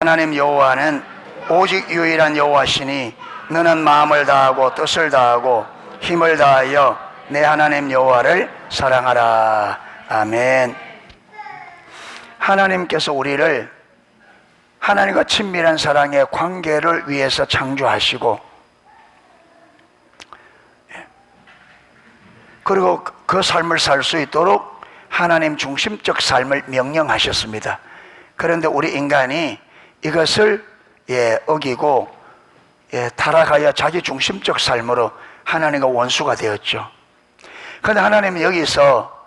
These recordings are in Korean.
하나님 여호와는 오직 유일한 여호와시니 너는 마음을 다하고 뜻을 다하고 힘을 다하여 내 하나님 여호와를 사랑하라. 아멘. 하나님께서 우리를 하나님과 친밀한 사랑의 관계를 위해서 창조하시고, 그리고 그 삶을 살 수 있도록 하나님 중심적 삶을 명령하셨습니다. 그런데 우리 인간이 이것을 어기고 타락하여 자기 중심적 삶으로 하나님과 원수가 되었죠. 그런데 하나님은 여기서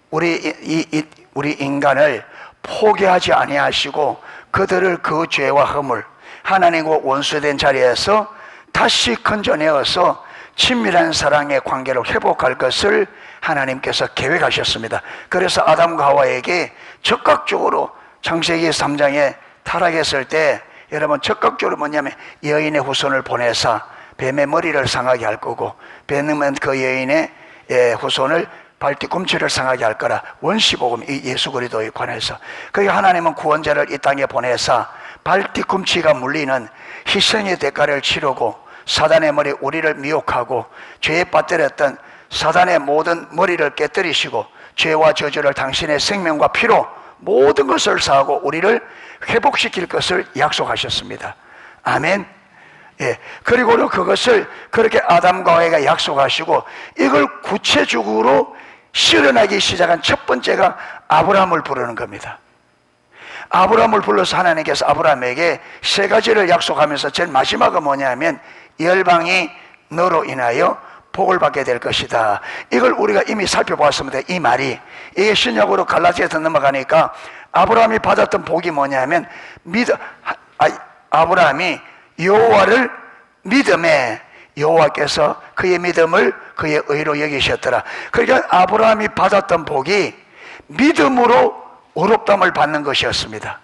우리 인간을 포기하지 아니하시고 그들을 그 죄와 허물, 하나님과 원수된 자리에서 다시 건져내어서 친밀한 사랑의 관계를 회복할 것을 하나님께서 계획하셨습니다. 그래서 아담과 하와에게 적극적으로 창세기 3장에 타락했을 때, 여러분 적극적으로 뭐냐면 여인의 후손을 보내사 뱀의 머리를 상하게 할 거고, 뱀은 그 여인의 후손을 발뒤꿈치를 상하게 할 거라. 원시복음, 이 예수 그리스도에 관해서. 그러니까 하나님은 구원자를 이 땅에 보내사 발뒤꿈치가 물리는 희생의 대가를 치르고 사단의 머리, 우리를 미혹하고 죄에 빠뜨렸던 사단의 모든 머리를 깨뜨리시고 죄와 저주를 당신의 생명과 피로 모든 것을 사하고 우리를 회복시킬 것을 약속하셨습니다. 아멘. 그리고는 그것을 그렇게 아담과 하와가 약속하시고 이걸 구체적으로 실현하기 시작한 첫 번째가 아브라함을 부르는 겁니다. 아브라함을 불러서 하나님께서 아브라함에게 세 가지를 약속하면서 제일 마지막은 뭐냐면 열방이 너로 인하여 복을 받게 될 것이다. 이걸 우리가 이미 살펴보았습니다. 이 말이, 이게 신약으로 갈라디아서 넘어가니까 아브라함이 받았던 복이 뭐냐면 아브라함이 여호와를 믿음에 여호와께서 그의 믿음을 그의 의로 여기셨더라. 그러니까 아브라함이 받았던 복이 믿음으로 의롭다함을 받는 것이었습니다.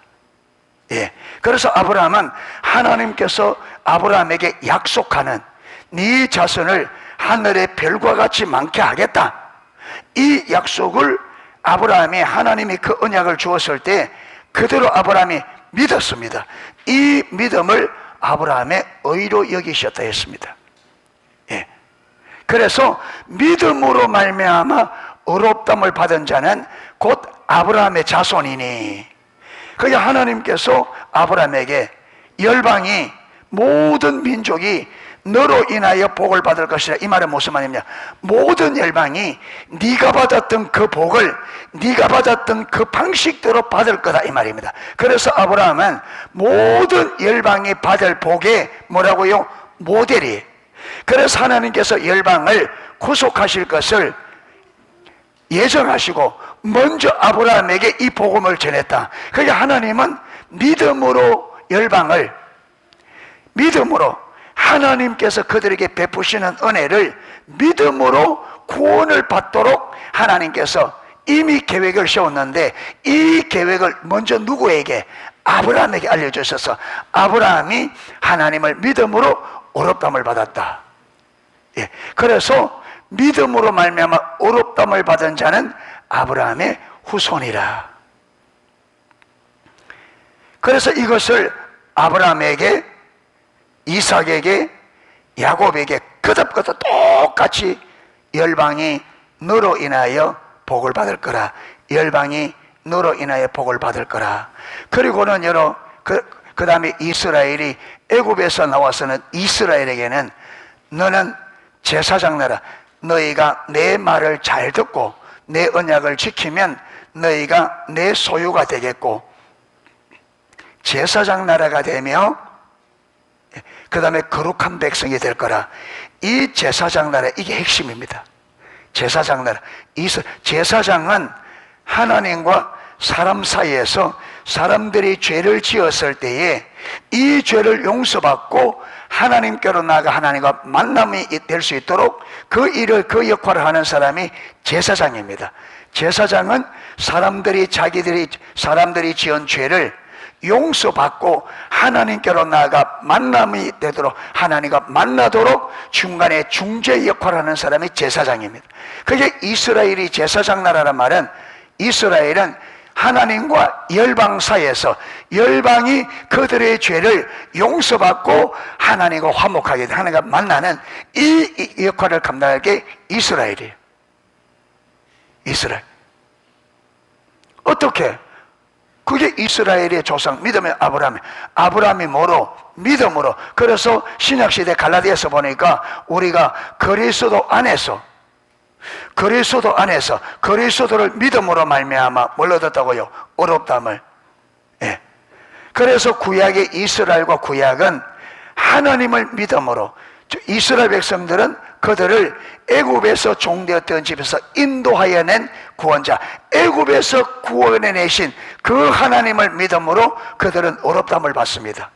그래서 아브라함은 하나님께서 아브라함에게 약속하는 네 자손을 하늘의 별과 같이 많게 하겠다, 이 약속을 아브라함이, 하나님이 그 언약을 주었을 때 그대로 아브라함이 믿었습니다. 이 믿음을 아브라함의 의로 여기셨다 했습니다. 그래서 믿음으로 말미암아 의롭다함을 받은 자는 곧 아브라함의 자손이니, 그게 하나님께서 아브라함에게 열방이, 모든 민족이 너로 인하여 복을 받을 것이라. 이 말은 무슨 말이냐, 모든 열방이 네가 받았던 그 복을 네가 받았던 그 방식대로 받을 거다, 이 말입니다. 그래서 아브라함은 모든 열방이 받을 복의 뭐라고요? 모델이. 그래서 하나님께서 열방을 구속하실 것을 예정하시고 먼저 아브라함에게 이 복음을 전했다. 그러니까 하나님은 믿음으로 열방을, 믿음으로 하나님께서 그들에게 베푸시는 은혜를 믿음으로 구원을 받도록 하나님께서 이미 계획을 세웠는데, 이 계획을 먼저 누구에게? 아브라함에게 알려주셔서 아브라함이 하나님을 믿음으로 의롭다함을 받았다. 그래서 믿음으로 말미암아 의롭다함을 받은 자는 아브라함의 후손이라. 그래서 이것을 아브라함에게, 이삭에게, 야곱에게 거듭거듭 똑같이 열방이 너로 인하여 복을 받을 거라, 열방이 너로 인하여 복을 받을 거라. 그리고는 그 다음에 이스라엘이 애굽에서 나와서는 이스라엘에게는 너는 제사장 나라, 너희가 내 말을 잘 듣고 내 언약을 지키면 너희가 내 소유가 되겠고 제사장 나라가 되며 그 다음에 거룩한 백성이 될 거라. 이 제사장 나라, 이게 핵심입니다. 제사장 나라. 제사장은 하나님과 사람 사이에서 사람들이 죄를 지었을 때에 이 죄를 용서받고 하나님께로 나아가 하나님과 만남이 될 수 있도록 그 일을, 그 역할을 하는 사람이 제사장입니다. 제사장은 사람들이 지은 죄를 용서받고 하나님께로 나아가 만남이 되도록, 하나님과 만나도록 중간에 중재 역할을 하는 사람이 제사장입니다. 그게 이스라엘이 제사장 나라란 말은, 이스라엘은 하나님과 열방 사이에서 열방이 그들의 죄를 용서받고 하나님과 화목하게 하나님과 만나는 이 역할을 감당할 게 이스라엘이에요. 이스라엘. 어떻게? 그게 이스라엘의 조상 믿음의 아브라함이 뭐로? 믿음으로. 그래서 신약시대 갈라디아서 보니까 우리가 그리스도 안에서 그리스도를 믿음으로 말미암아 뭘 얻었다고요? 어렵담을. 예. 그래서 구약의 이스라엘과 구약은 하나님을 믿음으로, 이스라엘 백성들은 그들을 애굽에서 종되었던 집에서 인도하여 낸 구원자, 애굽에서 구원해 내신 그 하나님을 믿음으로 그들은 어렵담을 받습니다.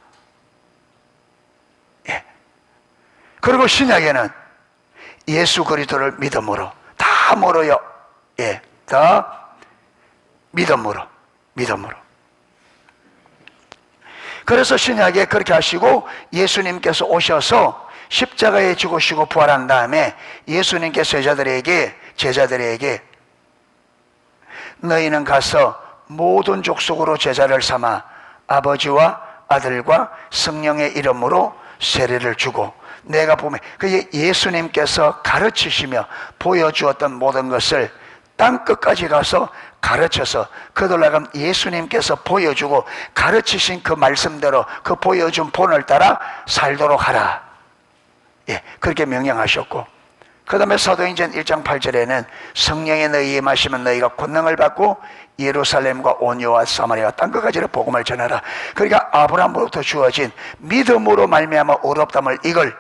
예. 그리고 신약에는 예수 그리스도를 믿음으로 다 뭐로요? 예, 다 믿음으로. 그래서 신약에 그렇게 하시고 예수님께서 오셔서 십자가에 죽으시고 부활한 다음에 예수님께서 제자들에게 너희는 가서 모든 족속으로 제자를 삼아 아버지와 아들과 성령의 이름으로 세례를 주고, 내가 보면 그게 예수님께서 가르치시며 보여주었던 모든 것을 땅끝까지 가서 가르쳐서, 그들나가 예수님께서 보여주고 가르치신 그 말씀대로 그 보여준 본을 따라 살도록 하라. 예, 그렇게 명령하셨고, 그 다음에 사도행전 1장 8절에는 성령의 너희에 임하시면 너희가 권능을 받고 예루살렘과 온 유다와 사마리아와 땅끝까지를 복음을 전하라. 그러니까 아브라함으로부터 주어진 믿음으로 말미암아 어렵담을 이걸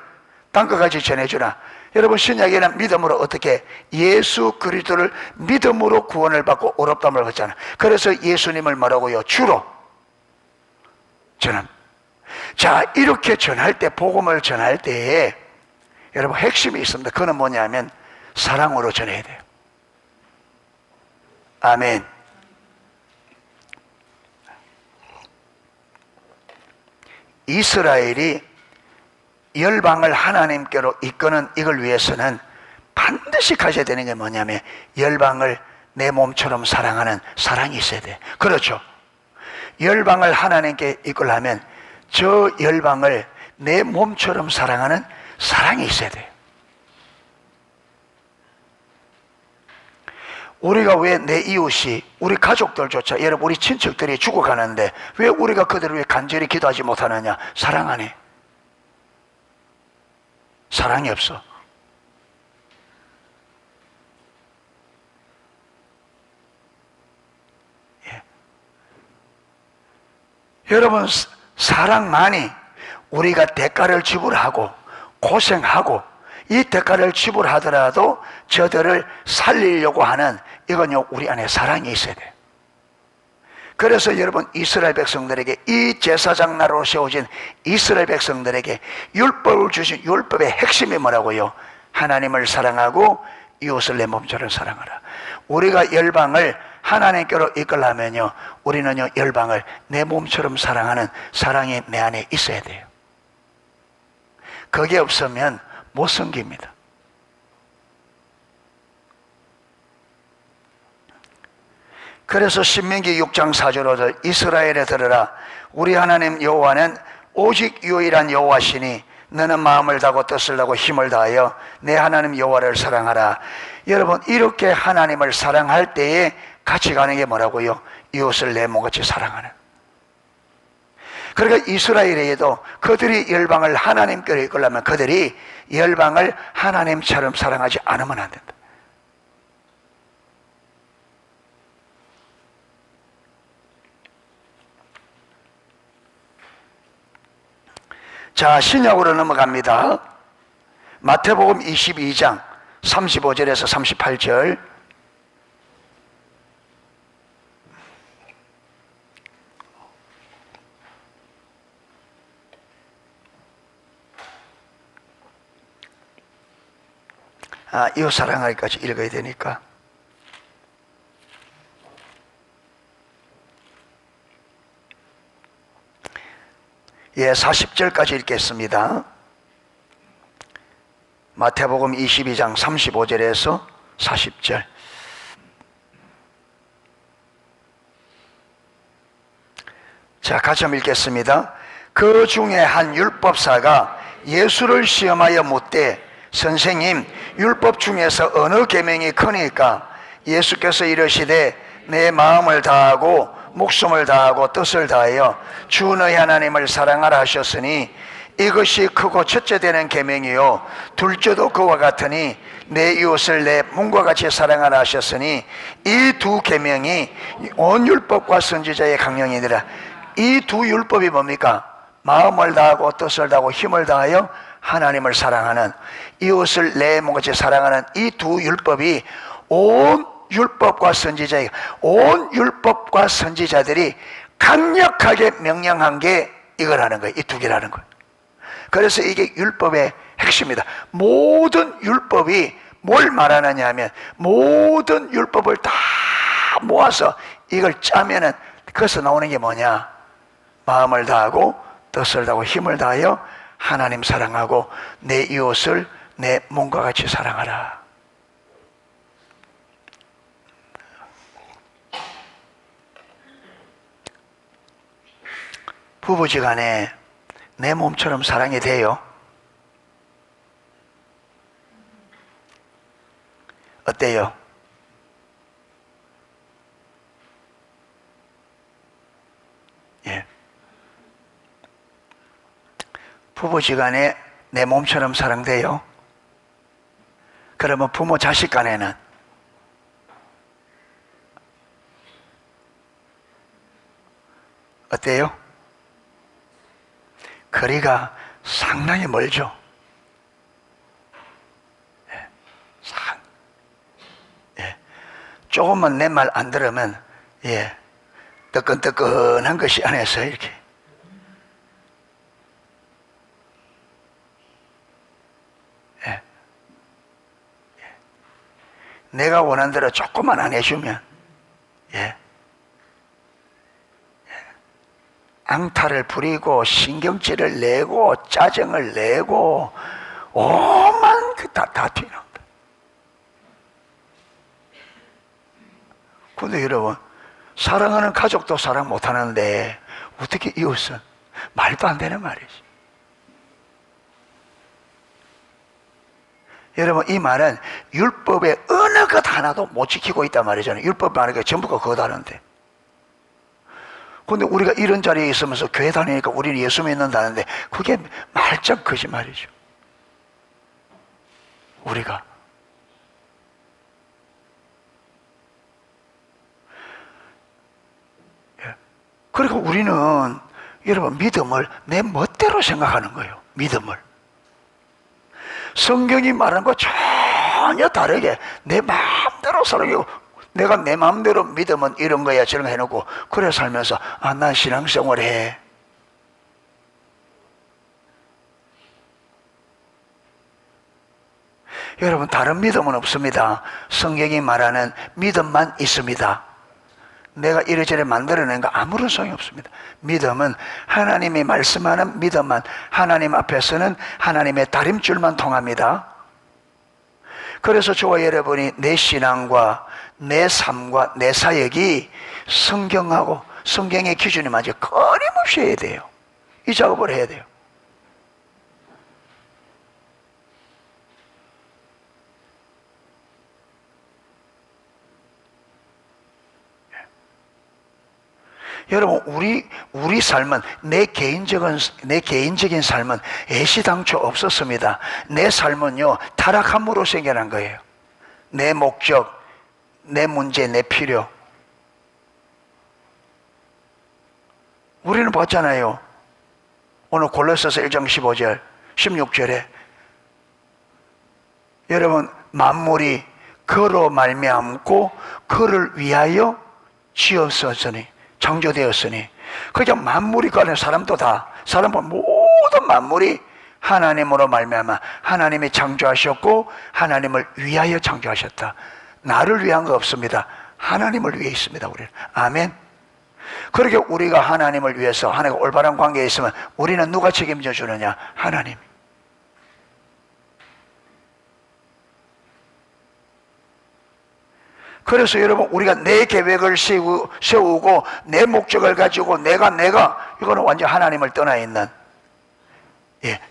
땅끝까지 전해주라. 여러분, 신약에는 믿음으로 어떻게? 예수 그리스도를 믿음으로 구원을 받고 어렵담을 하잖아요. 그래서 예수님을 뭐라고요? 주로 전함. 자, 이렇게 전할 때, 복음을 전할 때에 여러분 핵심이 있습니다. 그건 뭐냐면 사랑으로 전해야 돼요. 아멘. 이스라엘이 열방을 하나님께로 이끄는 이걸 위해서는 반드시 가져야 되는 게 뭐냐면 열방을 내 몸처럼 사랑하는 사랑이 있어야 돼. 그렇죠. 열방을 하나님께 이끌려면 저 열방을 내 몸처럼 사랑하는 사랑이 있어야 돼요. 우리가 왜 내 이웃이, 우리 가족들조차, 여러분 우리 친척들이 죽어가는데 왜 우리가 그들을 위해 간절히 기도하지 못하느냐? 사랑 안 해. 사랑이 없어. 예. 여러분, 사랑만이 우리가 대가를 지불하고 고생하고 이 대가를 지불하더라도 저들을 살리려고 하는, 이건요 우리 안에 사랑이 있어야 돼요. 그래서 여러분, 이스라엘 백성들에게, 이 제사장 나라로 세워진 이스라엘 백성들에게 율법을 주신 율법의 핵심이 뭐라고요? 하나님을 사랑하고 이웃을 내 몸처럼 사랑하라. 우리가 열방을 하나님께로 이끌려면요, 우리는요 열방을 내 몸처럼 사랑하는 사랑이 내 안에 있어야 돼요. 그게 없으면 못 섬깁니다. 그래서 신명기 6장 4절로 이스라엘에 들으라. 우리 하나님 여호와는 오직 유일한 여호와시니 너는 마음을 다하고 뜻을 다하고 힘을 다하여 내 하나님 여호와를 사랑하라. 여러분, 이렇게 하나님을 사랑할 때에 같이 가는 게 뭐라고요? 이웃을 내 몸같이 사랑하는. 그러니까 이스라엘에도 그들이 열방을 하나님께로 이끌려면 그들이 열방을 하나님처럼 사랑하지 않으면 안 된다. 자, 신약으로 넘어갑니다. 마태복음 22장 35절에서 38절. 이웃 사랑하기까지 읽어야 되니까. 예, 40절까지 읽겠습니다. 마태복음 22장 35절에서 40절. 자, 같이 한번 읽겠습니다. 그 중에 한 율법사가 예수를 시험하여 묻되 선생님, 율법 중에서 어느 계명이 크니까? 예수께서 이르시되 내 마음을 다하고 목숨을 다하고 뜻을 다하여 주 너희 하나님을 사랑하라 하셨으니 이것이 크고 첫째 되는 계명이요 둘째도 그와 같으니 내 이웃을 내 몸과 같이 사랑하라 하셨으니 이 두 계명이 온 율법과 선지자의 강령이니라. 이 두 율법이 뭡니까? 마음을 다하고 뜻을 다하고 힘을 다하여 하나님을 사랑하는, 이웃을 내 몸같이 사랑하는 이 두 율법이 온 율법과 선지자들이 강력하게 명령한 게 이거라는 거예요. 이 두 개라는 거예요. 그래서 이게 율법의 핵심이다. 모든 율법이 뭘 말하느냐 하면 모든 율법을 다 모아서 이걸 짜면은 그래서 나오는 게 뭐냐? 마음을 다하고 뜻을 다하고 힘을 다하여 하나님 사랑하고 내 이웃을 내 몸과 같이 사랑하라. 부부지간에 내 몸처럼 사랑이 돼요? 어때요? 예. 부부지간에 내 몸처럼 사랑돼요? 그러면 부모 자식 간에는 어때요? 거리가 상당히 멀죠. 예. 예. 조금만 내 말 안 들으면 예, 뜨끈뜨끈한 것이 안에서 이렇게 예. 예. 내가 원하는 대로 조금만 안 해주면 예. 앙탈을 부리고 신경질을 내고 짜증을 내고 오만 다 튀어나온다. 근데 여러분, 사랑하는 가족도 사랑 못하는데 어떻게 이웃은? 말도 안 되는 말이지. 여러분, 이 말은 율법의 어느 것 하나도 못 지키고 있단 말이잖아요. 율법 말하는 게 전부가 그거 다른데. 근데 우리가 이런 자리에 있으면서 교회 다니니까 우리는 예수 믿는다는데 그게 말짱 거짓말이죠. 우리가 그러니까 우리는 여러분 믿음을 내 멋대로 생각하는 거예요. 믿음을 성경이 말하는 거 전혀 다르게 내 마음대로 살아가고, 내가 내 마음대로 믿으면 이런 거야 저런 거 해놓고 그래 살면서 난 신앙생활 해. 여러분, 다른 믿음은 없습니다. 성경이 말하는 믿음만 있습니다. 내가 이래저래 만들어낸 거 아무런 소용이 없습니다. 믿음은 하나님이 말씀하는 믿음만, 하나님 앞에서는 하나님의 다림줄만 통합니다. 그래서 저와 여러분이 내 신앙과 내 삶과 내 사역이 성경하고 성경의 기준에 맞아 끊임없이 해야 돼요. 이 작업을 해야 돼요. 여러분, 우리 삶은 내 개인적인 삶은 애시당초 없었습니다. 내 삶은요 타락함으로 생겨난 거예요. 내 목적, 내 문제, 내 필요. 우리는 봤잖아요. 오늘 골로새서 1장 15절, 16절에 여러분, 만물이 그로 말미암고 그를 위하여 지었으니, 창조되었으니, 그냥 만물이 그 안에 사람도 다, 사람은 모든 만물이 하나님으로 말미암아 하나님이 창조하셨고 하나님을 위하여 창조하셨다. 나를 위한 거 없습니다. 하나님을 위해 있습니다. 우리는. 아멘. 그렇게 우리가 하나님을 위해서 하나님과 올바른 관계에 있으면 우리는 누가 책임져 주느냐? 하나님. 그래서 여러분 우리가 내 계획을 세우고 내 목적을 가지고 내가 이거는 완전 하나님을 떠나 있는,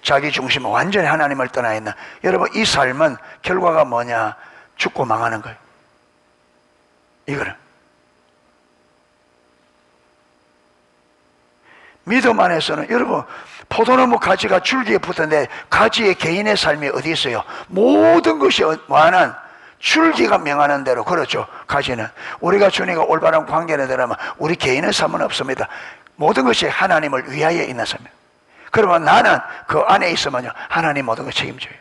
자기 중심은 완전히 하나님을 떠나 있는, 여러분 이 삶은 결과가 뭐냐? 죽고 망하는 거예요. 이거는 믿음 안에서는 여러분 포도나무 가지가 줄기에 붙었는데 가지의 개인의 삶이 어디 있어요? 모든 것이 뭐하는? 줄기가 명하는 대로. 그렇죠. 가지는 우리가 주님과 올바른 관계를 들으면 우리 개인의 삶은 없습니다. 모든 것이 하나님을 위하여 있는 삶이에요. 그러면 나는 그 안에 있으면요 하나님 모든 걸 책임져요.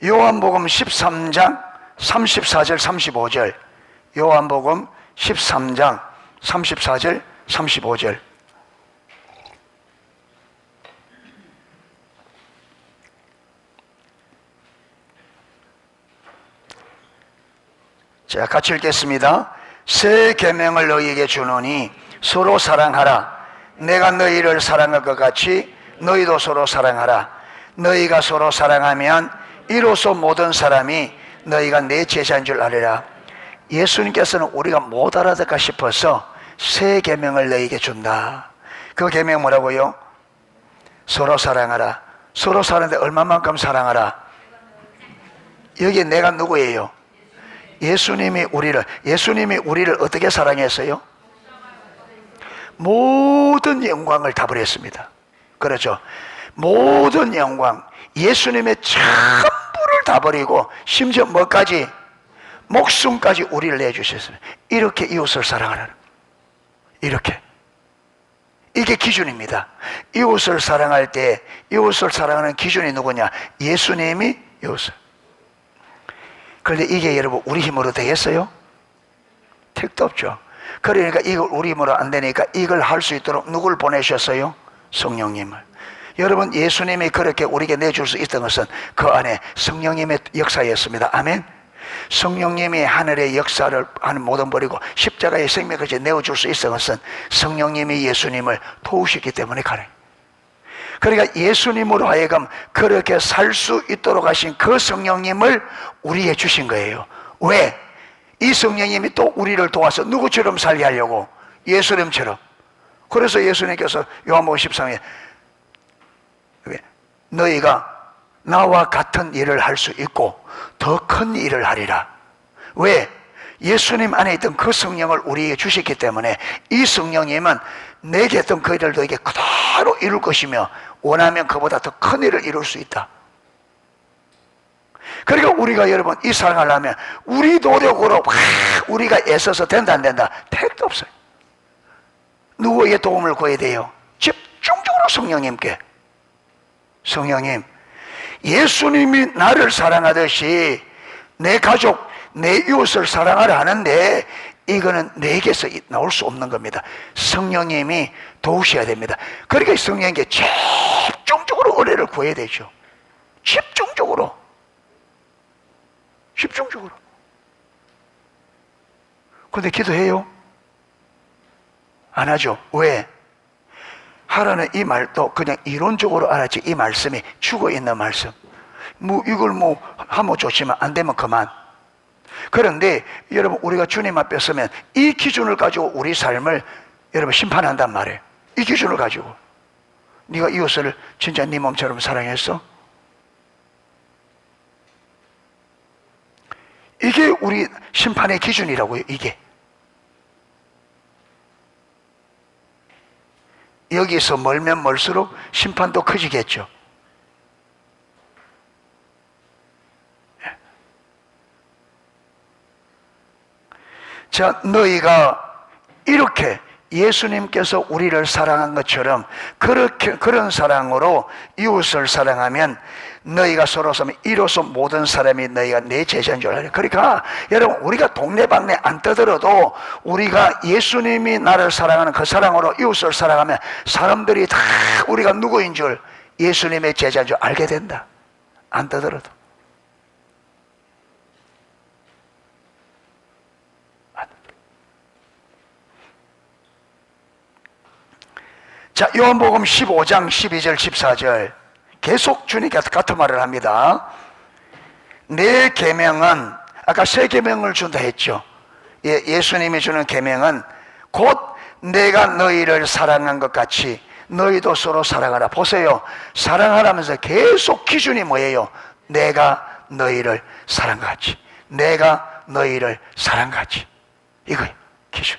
요한복음 13장 34절 35절, 요한복음 13장 34절 35절. 자, 같이 읽겠습니다. 새 계명을 너희에게 주노니 서로 사랑하라. 내가 너희를 사랑할 것 같이 너희도 서로 사랑하라. 너희가 서로 사랑하면 이로써 모든 사람이 너희가 내 제자인 줄 알리라. 예수님께서는 우리가 못 알아듣까 싶어서 새 계명을 너희에게 준다. 그 계명 뭐라고요? 서로 사랑하라. 서로 사랑하는데 얼마만큼 사랑하라? 여기에 내가 누구예요? 예수님이 우리를 어떻게 사랑했어요? 모든 영광을 다 버렸습니다. 그렇죠? 모든 영광, 예수님의 전부를 다 버리고 심지어 뭐까지? 목숨까지 우리를 내주셨어요. 이렇게 이웃을 사랑하라는, 이렇게. 이게 기준입니다. 이웃을 사랑할 때 이웃을 사랑하는 기준이 누구냐? 예수님이 이웃을. 그런데 이게 여러분 우리 힘으로 되겠어요? 택도 없죠. 그러니까 이걸 우리 힘으로 안 되니까 이걸 할 수 있도록 누굴 보내셨어요? 성령님을. 여러분 예수님이 그렇게 우리에게 내줄 수 있던 것은 그 안에 성령님의 역사였습니다. 아멘. 성령님이 하늘의 역사를 하는 모든 버리고 십자가의 생명까지 내어줄 수 있었던 것은 성령님이 예수님을 도우셨기 때문에 가능해요. 그러니까 예수님으로 하여금 그렇게 살 수 있도록 하신 그 성령님을 우리에게 주신 거예요. 왜? 이 성령님이 또 우리를 도와서 누구처럼 살게 하려고? 예수님처럼. 그래서 예수님께서 요한복음 13에 너희가 나와 같은 일을 할 수 있고 더 큰 일을 하리라. 왜? 예수님 안에 있던 그 성령을 우리에게 주셨기 때문에 이 성령님은 내게 했던 그 일을 너에게 그대로 이룰 것이며 원하면 그보다 더 큰 일을 이룰 수 있다. 그러니까 우리가 여러분 이 사랑을 하면 우리 노력으로 우리가 애써서 된다 안 된다? 택도 없어요. 누구에게 도움을 구해야 돼요? 집중적으로 성령님께. 성령님, 예수님이 나를 사랑하듯이 내 가족, 내 이웃을 사랑하려 하는데 이거는 내게서 나올 수 없는 겁니다. 성령님이 도우셔야 됩니다. 그러니까 성령님께 집중적으로 은혜를 구해야 되죠. 집중적으로. 그런데 기도해요? 안 하죠. 왜? 하라는 이 말도 그냥 이론적으로 알았지 이 말씀이 죽어있는 말씀. 이걸 하면 좋지만 안 되면 그만. 그런데 여러분 우리가 주님 앞에 서면 이 기준을 가지고 우리 삶을 여러분 심판한단 말이에요. 이 기준을 가지고 네가 이웃을 진짜 네 몸처럼 사랑했어? 이게 우리 심판의 기준이라고요. 이게 여기서 멀면 멀수록 심판도 커지겠죠. 자, 너희가 이렇게 예수님께서 우리를 사랑한 것처럼 그런 사랑으로 이웃을 사랑하면 너희가 서로 서면 이로써 모든 사람이 너희가 내 제자인 줄 알아요. 그러니까 여러분 우리가 동네방네 안 떠들어도 우리가 예수님이 나를 사랑하는 그 사랑으로 이웃을 사랑하면 사람들이 다 우리가 누구인 줄 예수님의 제자인 줄 알게 된다. 안 떠들어도. 자, 요한복음 15장 12절 14절 계속 주님께서 같은 말을 합니다. 내 계명은, 아까 새 계명을 준다 했죠. 예수님이 주는 계명은 곧 내가 너희를 사랑한 것 같이 너희도 서로 사랑하라. 보세요, 사랑하라면서 계속 기준이 뭐예요? 내가 너희를 사랑같이, 내가 너희를 사랑같이, 이거예요, 기준.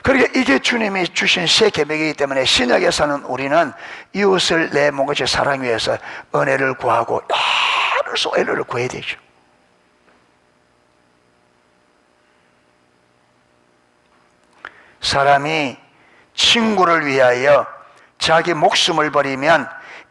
그러니까 이게 주님이 주신 새 계명이기 때문에 신약에서는 우리는 이웃을 내 몸같이 사랑 위해서 은혜를 구하고 나를 쏘 은혜를 구해야 되죠. 사람이 친구를 위하여 자기 목숨을 버리면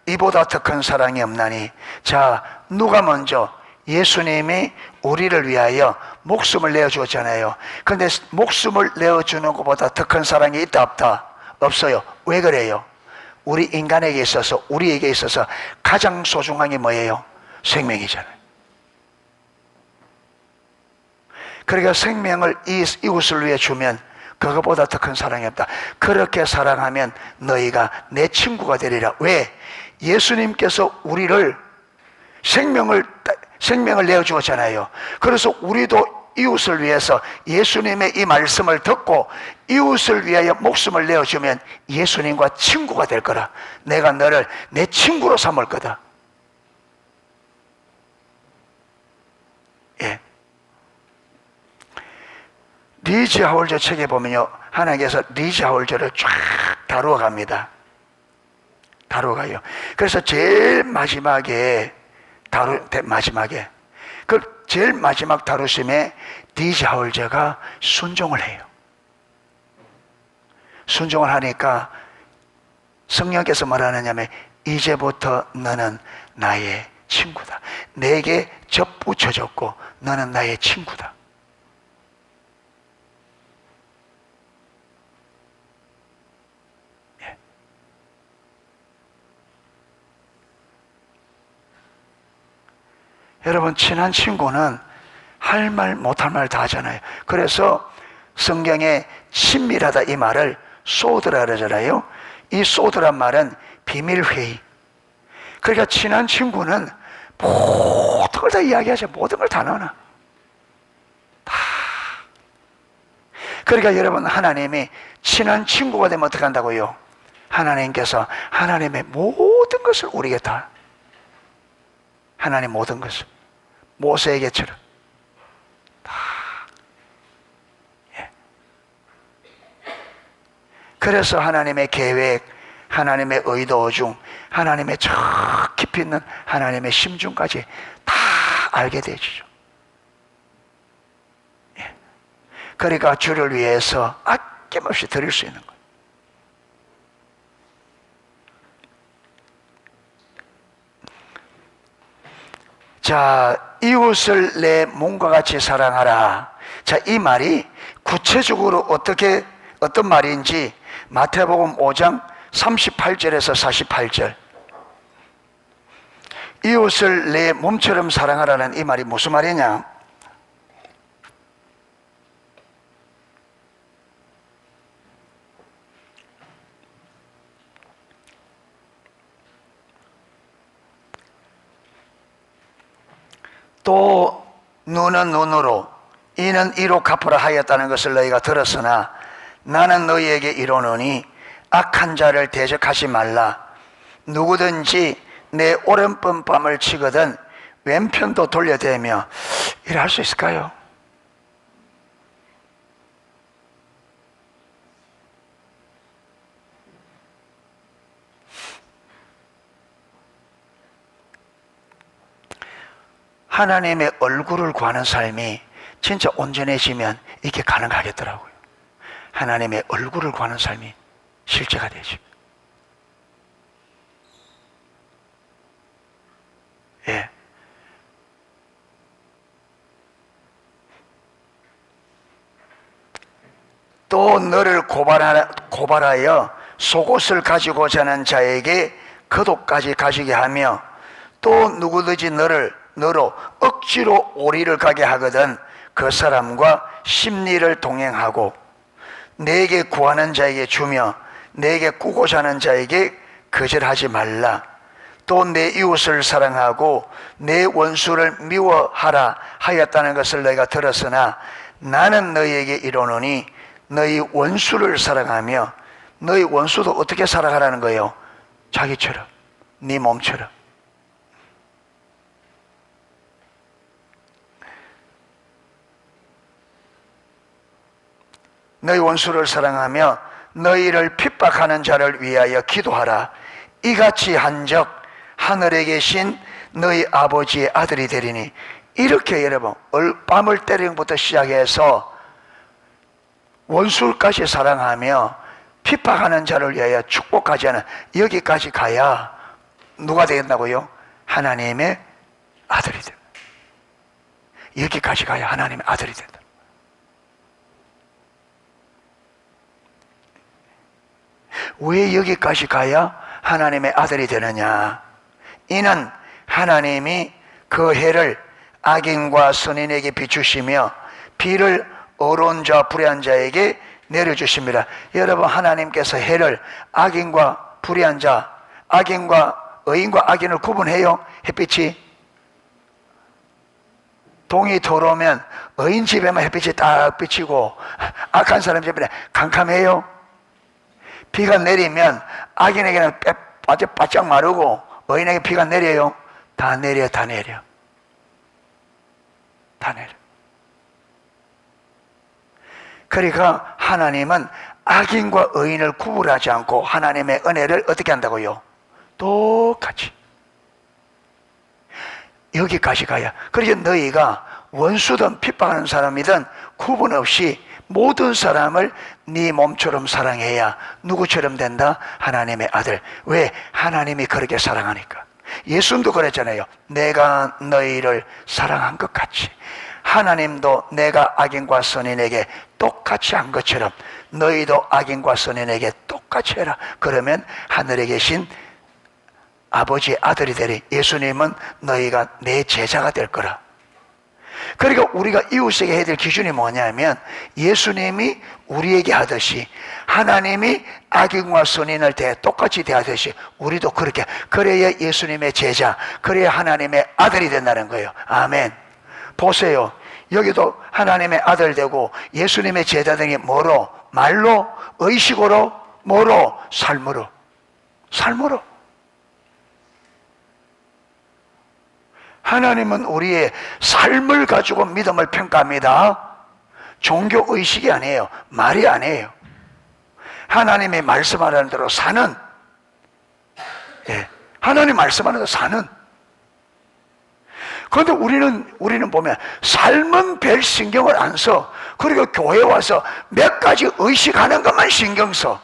이보다 더 큰 사랑이 없나니. 자, 누가 먼저? 예수님이 우리를 위하여 목숨을 내어주었잖아요. 그런데 목숨을 내어주는 것보다 더 큰 사랑이 있다 없다? 없어요. 왜 그래요? 우리 인간에게 있어서, 우리에게 있어서 가장 소중한 게 뭐예요? 생명이잖아요. 그러니까 생명을 이웃을 위해 주면 그것보다 더 큰 사랑이 없다. 그렇게 사랑하면 너희가 내 친구가 되리라. 왜? 예수님께서 우리를 생명을 내어주었잖아요. 그래서 우리도 이웃을 위해서 예수님의 이 말씀을 듣고 이웃을 위하여 목숨을 내어주면 예수님과 친구가 될 거라. 내가 너를 내 친구로 삼을 거다. 예. 리지 하울저 책에 보면요, 하나님께서 리지 하울저를 쫙 다루어 갑니다. 다루어가요. 그래서 제일 마지막에 그 제일 마지막 다루심에 리지 하울저가 순종을 해요. 순종을 하니까 성령께서 뭐라느냐면 이제부터 너는 나의 친구다. 내게 접붙여졌고 너는 나의 친구다. 여러분, 친한 친구는 할 말 못할 말 다 하잖아요. 그래서 성경에 친밀하다 이 말을 소드라 그러잖아요. 이 소드란 말은 비밀회의. 그러니까 친한 친구는 모든 걸 다 이야기하죠. 모든 걸 다 넣어놔. 다. 그러니까 여러분, 하나님이 친한 친구가 되면 어떻게 한다고요? 하나님께서 하나님의 모든 것을 우리에게 다, 하나님 모든 것을 모세에게처럼 다. 예. 그래서 하나님의 계획, 하나님의 의도 중 하나님의 저 깊이 있는 하나님의 심중까지 다 알게 되죠. 예. 그러니까 주를 위해서 아낌없이 드릴 수 있는 거예요. 자, 이웃을 내 몸과 같이 사랑하라. 자, 이 말이 구체적으로 어떤 말인지 마태복음 5장 38절에서 48절. 이웃을 내 몸처럼 사랑하라는 이 말이 무슨 말이냐? 또 눈은 눈으로 이는 이로 갚으라 하였다는 것을 너희가 들었으나 나는 너희에게 이르노니 악한 자를 대적하지 말라. 누구든지 내 오른편 뺨을 치거든 왼편도 돌려대며. 이래 할 수 있을까요? 하나님의 얼굴을 구하는 삶이 진짜 온전해지면 이게 가능하겠더라고요. 하나님의 얼굴을 구하는 삶이 실제가 되죠. 예. 또 너를 고발하여 속옷을 가지고자 하는 자에게 겉옷까지 가지게 하며 또 누구든지 너로 억지로 오리를 가게 하거든 그 사람과 심리를 동행하고 내게 구하는 자에게 주며 내게 꾸고자 하는 자에게 거절하지 말라. 또 내 이웃을 사랑하고 내 원수를 미워하라 하였다는 것을 너희가 들었으나 나는 너희에게 이르노니 너희 원수를 사랑하며, 너희 원수도 어떻게 사랑하라는 거예요? 자기처럼, 네 몸처럼. 너희 원수를 사랑하며 너희를 핍박하는 자를 위하여 기도하라. 이같이 한적 하늘에 계신 너희 아버지의 아들이 되리니. 이렇게 여러분, 밤을 때리는 것부터 시작해서 원수까지 사랑하며 핍박하는 자를 위하여 축복하지 않은, 여기까지 가야 누가 되겠다고요? 하나님의 아들이 된다. 여기까지 가야 하나님의 아들이 된다. 왜 여기까지 가야 하나님의 아들이 되느냐? 이는 하나님이 그 해를 악인과 선인에게 비추시며 비를 어려운 자 불의한 자에게 내려주십니다. 여러분, 하나님께서 해를 악인과 불의한 자, 악인과 의인과 악인을 구분해요. 햇빛이 동이 들어오면 의인 집에만 햇빛이 딱 비치고 악한 사람 집에는 캄캄해요. 비가 내리면 악인에게는 바짝 마르고 의인에게 비가 내려요. 다 내려. 그러니까 하나님은 악인과 의인을 구분하지 않고 하나님의 은혜를 어떻게 한다고요? 똑같이. 여기까지 가야. 그래서 너희가 원수든 핍박하는 사람이든 구분 없이 모든 사람을 네 몸처럼 사랑해야 누구처럼 된다? 하나님의 아들. 왜? 하나님이 그렇게 사랑하니까. 예수님도 그랬잖아요. 내가 너희를 사랑한 것 같이 하나님도 내가 악인과 선인에게 똑같이 한 것처럼 너희도 악인과 선인에게 똑같이 해라. 그러면 하늘에 계신 아버지의 아들이 되리. 예수님은 너희가 내 제자가 될 거라. 그러니까 우리가 이웃에게 해야 될 기준이 뭐냐면, 예수님이 우리에게 하듯이 하나님이 악인과 선인을 똑같이 대하듯이 우리도 그렇게, 그래야 예수님의 제자, 그래야 하나님의 아들이 된다는 거예요. 아멘. 보세요. 여기도 하나님의 아들 되고 예수님의 제자 등이 뭐로? 말로, 의식으로, 뭐로? 삶으로. 하나님은 우리의 삶을 가지고 믿음을 평가합니다. 종교 의식이 아니에요. 말이 아니에요. 하나님이 말씀하는 대로 사는, 하나님 말씀하는 대로 사는. 그런데 우리는 보면 삶은 별 신경을 안 써. 그리고 교회 와서 몇 가지 의식하는 것만 신경 써.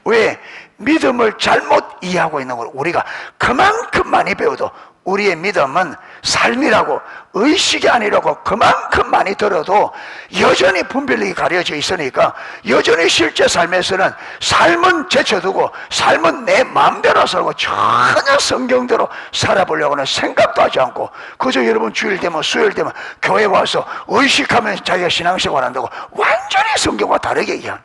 왜? 믿음을 잘못 이해하고 있는 걸 우리가 그만큼 많이 배워도 우리의 믿음은 삶이라고, 의식이 아니라고 그만큼 많이 들어도 여전히 분별력이 가려져 있으니까 여전히 실제 삶에서는 삶은 제쳐두고 삶은 내 마음대로 살고 전혀 성경대로 살아보려고는 생각도 하지 않고 그저 여러분 주일 되면 수요일 되면 교회 와서 의식하면 자기가 신앙생활 한다고 완전히 성경과 다르게 얘기한,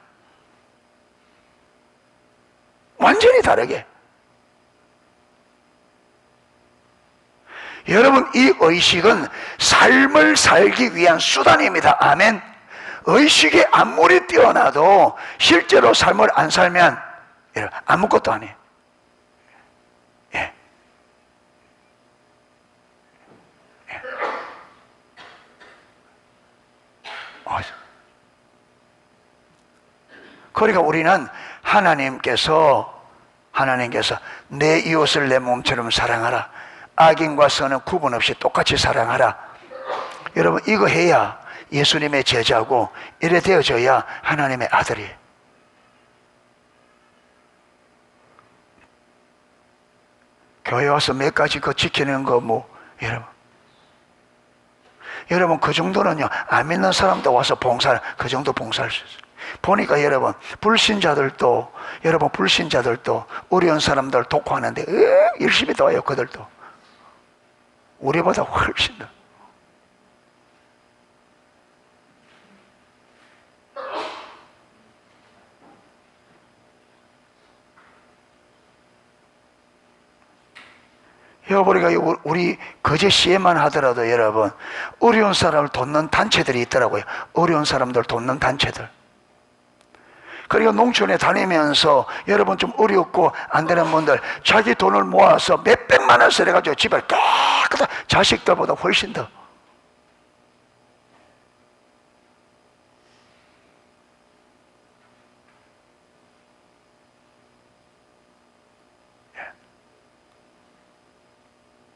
완전히 다르게. 여러분, 이 의식은 삶을 살기 위한 수단입니다. 아멘. 의식이 아무리 뛰어나도 실제로 삶을 안 살면 아무것도 아니에요. 그러니까 우리는 하나님께서 내 이웃을 내 몸처럼 사랑하라. 악인과 선은 구분 없이 똑같이 사랑하라. 여러분, 이거 해야 예수님의 제자고 이래 되어져야 하나님의 아들이에요. 교회 와서 몇 가지 그 지키는 거 여러분 그 정도는요, 안 믿는 사람도 와서 그 정도 봉사할 수 있어요. 보니까 여러분 불신자들도 어려운 사람들 독화하는데 열심히 도와요. 그들도 우리보다 훨씬 더. 여러분, 우리 거제시에만 하더라도 여러분, 어려운 사람을 돕는 단체들이 있더라고요. 어려운 사람들 돕는 단체들. 그리고 농촌에 다니면서 여러분 좀 어렵고 안 되는 분들 자기 돈을 모아서 몇백만 원씩 해가지고 집을 깨끗한 자식들보다 훨씬 더.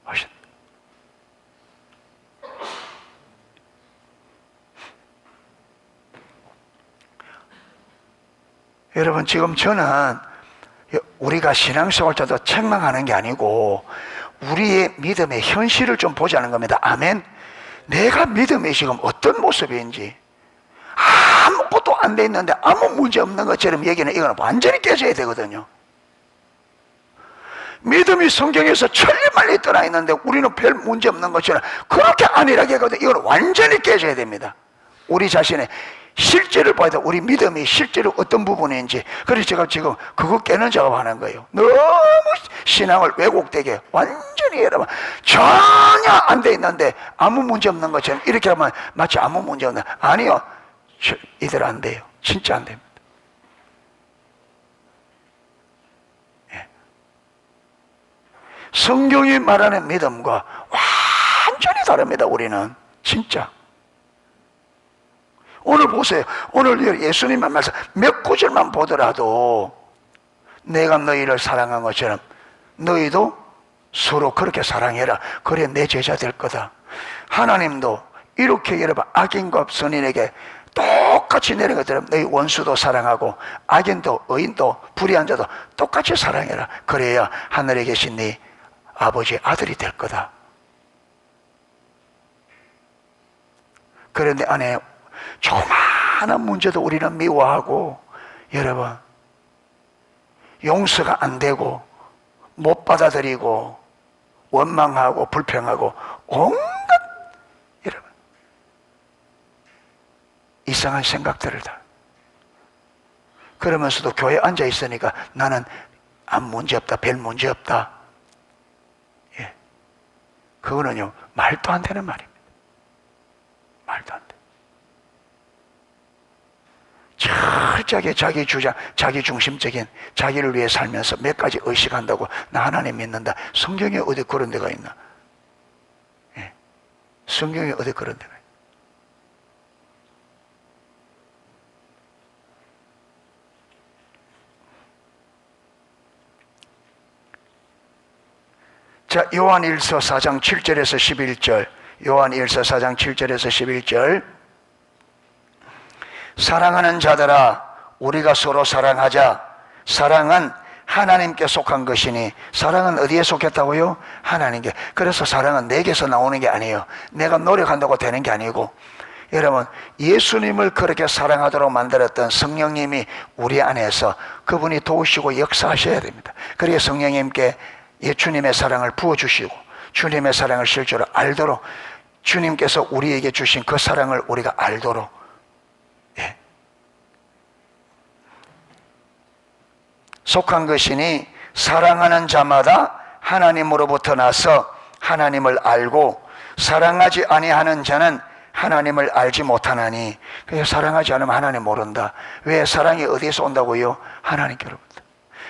훨씬. 여러분, 지금 저는 우리가 신앙생활 자도 책망하는 게 아니고 우리의 믿음의 현실을 좀 보자는 겁니다. 아멘. 내가 믿음이 지금 어떤 모습인지, 아무것도 안 돼 있는데 아무 문제 없는 것처럼 얘기는 이거는 완전히 깨져야 되거든요. 믿음이 성경에서 천리만리 떠나 있는데 우리는 별 문제 없는 것처럼 그렇게 안일하게 하거든요. 이거는 완전히 깨져야 됩니다. 우리 자신의 실제를 봐야 돼. 우리 믿음이 실제로 어떤 부분인지. 그래서 제가 지금 그거 깨는 작업하는 거예요. 너무 신앙을 왜곡되게 완전히 여러분 전혀 안 돼 있는데 아무 문제 없는 것처럼 이렇게 하면 마치 아무 문제 없는. 아니요, 이대로 안 돼요. 진짜 안 됩니다. 예. 성경이 말하는 믿음과 완전히 다릅니다. 우리는 진짜. 오늘 보세요. 오늘 예수님의 말씀 몇 구절만 보더라도 내가 너희를 사랑한 것처럼 너희도 서로 그렇게 사랑해라. 그래 내 제자 될 거다. 하나님도 이렇게 여러분 악인과 선인에게 똑같이 내려가더라면 너희 원수도 사랑하고 악인도 의인도 불의한 자도 똑같이 사랑해라. 그래야 하늘에 계신 네 아버지의 아들이 될 거다. 그런데 안에 조그마한 문제도 우리는 미워하고 여러분 용서가 안 되고 못 받아들이고 원망하고 불평하고 온갖 여러분 이상한 생각들을 다. 그러면서도 교회에 앉아 있으니까 나는 아무 문제 없다, 별 문제 없다. 예, 그거는요 말도 안 되는 말입니다. 말도 안 돼. 철저하게 자기 주장, 자기 중심적인 자기를 위해 살면서 몇 가지 의식한다고 나 하나님 믿는다. 성경에 어디 그런 데가 있나? 예. 성경에 어디 그런 데가 있나? 자, 요한일서 4장 7절에서 11절. 요한일서 4장 7절에서 11절. 사랑하는 자들아 우리가 서로 사랑하자. 사랑은 하나님께 속한 것이니. 사랑은 어디에 속했다고요? 하나님께. 그래서 사랑은 내게서 나오는 게 아니에요. 내가 노력한다고 되는 게 아니고 여러분 예수님을 그렇게 사랑하도록 만들었던 성령님이 우리 안에서 그분이 도우시고 역사하셔야 됩니다. 그래야 성령님께 주님의 사랑을 부어주시고 주님의 사랑을 실제로 알도록 주님께서 우리에게 주신 그 사랑을 우리가 알도록 예. 속한 것이니 사랑하는 자마다 하나님으로부터 나서 하나님을 알고 사랑하지 아니하는 자는 하나님을 알지 못하나니. 그래서 사랑하지 않으면 하나님 모른다. 왜? 사랑이 어디에서 온다고요? 하나님께로부터.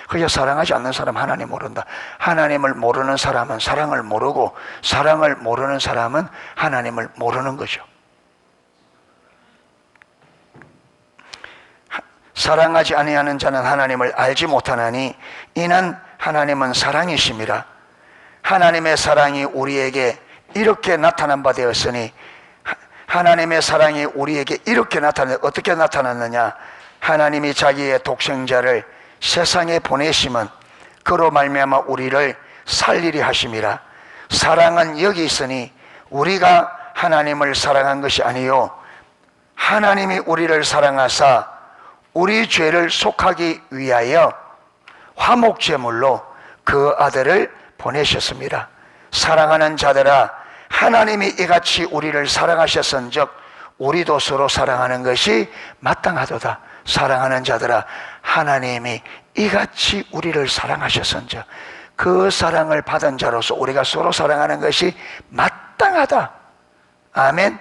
그래서 사랑하지 않는 사람 하나님 모른다. 하나님을 모르는 사람은 사랑을 모르고 사랑을 모르는 사람은 하나님을 모르는 거죠. 사랑하지 아니하는 자는 하나님을 알지 못하나니 이는 하나님은 사랑이심이라. 하나님의 사랑이 우리에게 이렇게 나타난 바 되었으니 하나님의 사랑이 우리에게 이렇게 어떻게 나타났느냐? 하나님이 자기의 독생자를 세상에 보내심은 그로 말미암아 우리를 살리리 하심이라. 사랑은 여기 있으니 우리가 하나님을 사랑한 것이 아니요 하나님이 우리를 사랑하사 우리 죄를 속하기 위하여 화목제물로 그 아들을 보내셨습니다. 사랑하는 자들아 하나님이 이같이 우리를 사랑하셨은즉 우리도 서로 사랑하는 것이 마땅하도다. 사랑하는 자들아 하나님이 이같이 우리를 사랑하셨은즉 그 사랑을 받은 자로서 우리가 서로 사랑하는 것이 마땅하다. 아멘.